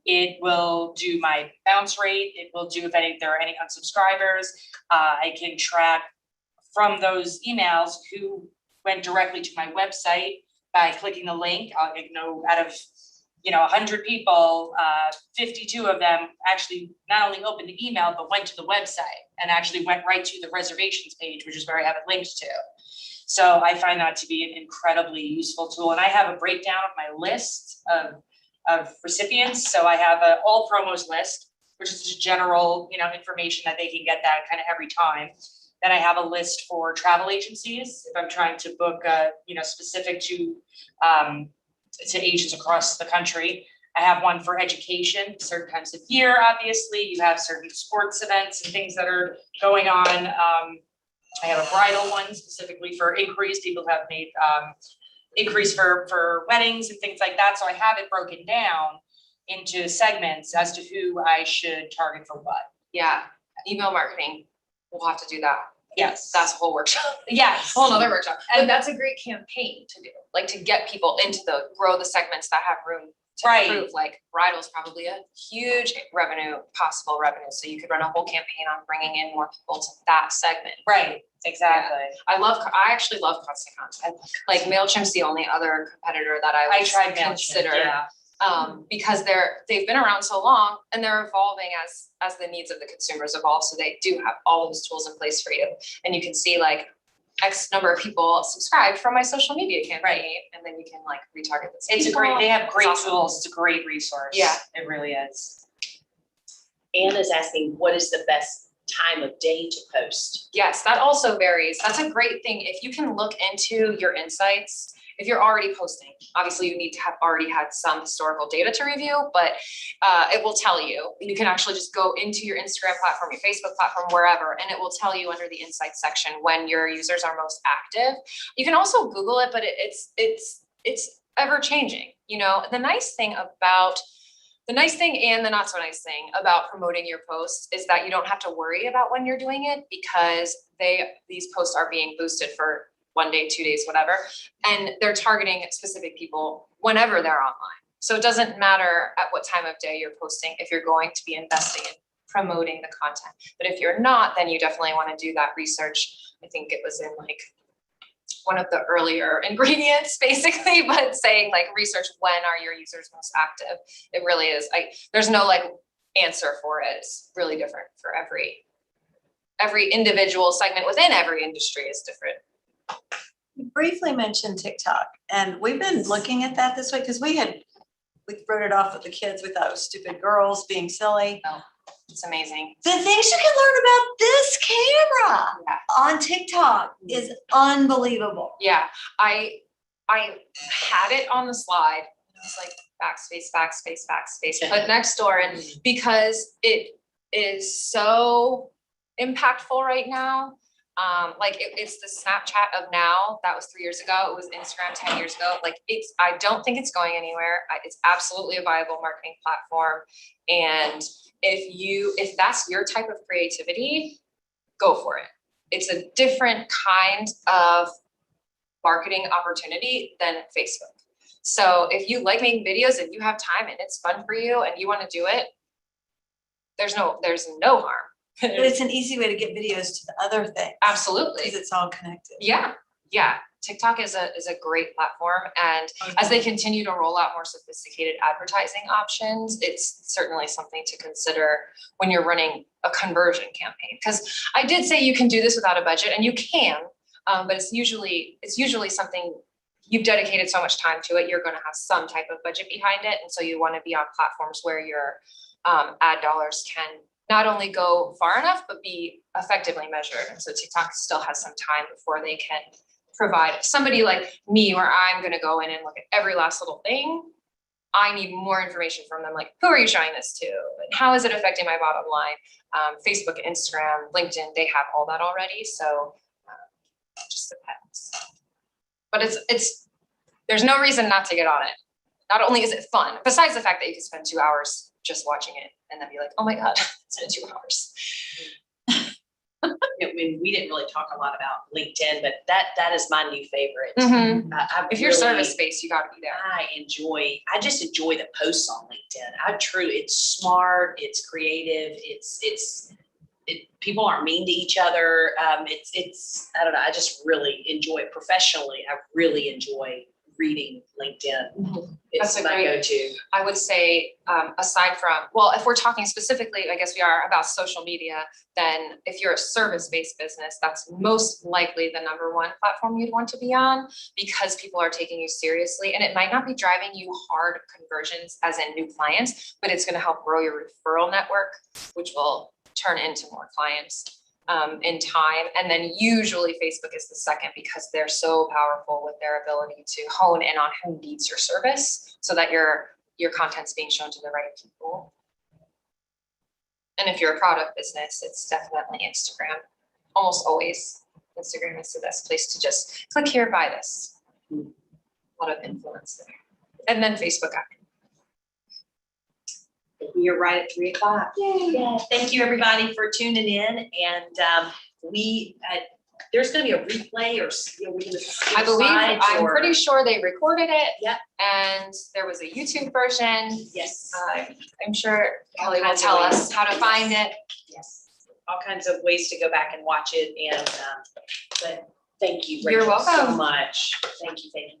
It will do my bounce rate. It will do if there are any unsubscribers. I can track from those emails who went directly to my website by clicking the link. I'll know out of 100 people, 52 of them actually not only opened the email, but went to the website and actually went right to the reservations page, which is where I have it linked to. So I find that to be an incredibly useful tool. And I have a breakdown of my list of recipients. So I have an all promos list, which is just general, information that they can get that kind of every time. Then I have a list for travel agencies if I'm trying to book, specific to agents across the country. I have one for education, certain times of year. Obviously, you have certain sports events and things that are going on. I have a bridal one specifically for inquiries. People have made inquiries for weddings and things like that. So I have it broken down into segments as to who I should target for what. Yeah, email marketing, we'll have to do that. Yes. That's a whole workshop. Yes. Whole nother workshop. And that's a great campaign to do, like to get people into grow the segments that have room to Right. improve. Like bridal's probably a huge possible revenue. So you could run a whole campaign on bringing in more people to that segment. Right, exactly. I actually love Constant Contact. Like MailChimp's the only other competitor that I I would tried MailChimp, consider. yeah. Because they've been around so long and they're evolving as the needs of the consumers evolve. So they do have all those tools in place for you. And you can see like X number of people subscribed from my social media campaign, and then you can like retarget this. It's a great, they have great awesome. tools. It's a great resource. Yeah. It really is. Anna's asking, what is the best time of day to post? Yes, that also varies. That's a great thing. If you can look into your insights, if you're already posting, obviously you need to have already had some historical data to review, but it will tell you. You can actually just go into your Instagram platform, your Facebook platform, wherever, and it will tell you under the insights section when your users are most active. You can also Google it, but it's ever changing. You know, the nice thing and the not so nice thing about promoting your posts is that you don't have to worry about when you're doing it, because these posts are being boosted for 1 day, 2 days, whatever. And they're targeting specific people whenever they're online. So it doesn't matter at what time of day you're posting if you're going to be investing in promoting the content. But if you're not, then you definitely want to do that research. I think it was in like one of the earlier ingredients basically, but saying like research when are your users most active. It really is. There's no like answer for it. It's really different for every individual segment within every industry is different. You briefly mentioned TikTok, and we've been looking at that this week because we wrote it off with the kids. We thought it was stupid girls being silly. It's amazing. The things you can learn about this camera on TikTok is unbelievable. Yeah, I had it on the slide. I was like backspace, put next door, and because it is so impactful right now. It's the Snapchat of now. That was 3 years ago. It was Instagram 10 years ago. I don't think it's going anywhere. It's absolutely a viable marketing platform. And if that's your type of creativity, go for it. It's a different kind of marketing opportunity than Facebook. So if you like making videos and you have time and it's fun for you and you want to do it, there's no harm. But it's an easy way to get videos to the other thing. Absolutely. Because it's all connected. Yeah. TikTok is a great platform, and as they continue to roll out more sophisticated advertising options, it's certainly something to consider when you're running a conversion campaign. Because I did say you can do this without a budget, and you can, but it's usually something you've dedicated so much time to it, you're going to have some type of budget behind it, and so you want to be on platforms where your ad dollars can not only go far enough, but be effectively measured. And so TikTok still has some time before they can provide somebody like me, where I'm going to go in and look at every last little thing. I need more information from them. Like, who are you showing this to? And how is it affecting my bottom line? Facebook, Instagram, LinkedIn, they have all that already. So it just depends. But there's no reason not to get on it. Not only is it fun, besides the fact that you can spend 2 hours just watching it and then be like, oh my God, it's been 2 hours. I mean, we didn't really talk a lot about LinkedIn, but that is my new favorite. Mm-hmm. If you're really- service based, you got to be there. I just enjoy the posts on LinkedIn. It's smart, it's creative, people aren't mean to each other. I don't know, I just really enjoy it professionally. I really enjoy reading LinkedIn. It's That's a my great- go-to. I would say, aside from, well, if we're talking specifically, I guess we are about social media, then if you're a service-based business, that's most likely the number one platform you'd want to be on, because people are taking you seriously. And it might not be driving you hard conversions as in new clients, but it's going to help grow your referral network, which will turn into more clients in time. And then usually Facebook is the second, because they're so powerful with their ability to hone in on who needs your service, so that your content's being shown to the right people. And if you're a product business, it's definitely Instagram. Almost always Instagram is the best place to just click here, buy this. A lot of influence there. And then Facebook after. We are right at 3:00. Yeah, thank you everybody for tuning in, and there's gonna be a replay or, we can. I believe, slides I'm or- pretty sure they recorded it. Yep. And there was a YouTube version. Yes, I'm sure Kelly will kinds of tell ways. us how to find it. yes, all kinds of ways to go back and watch it and, but thank you, You're Rachel, so welcome. much. Thank you, thank you, thank you.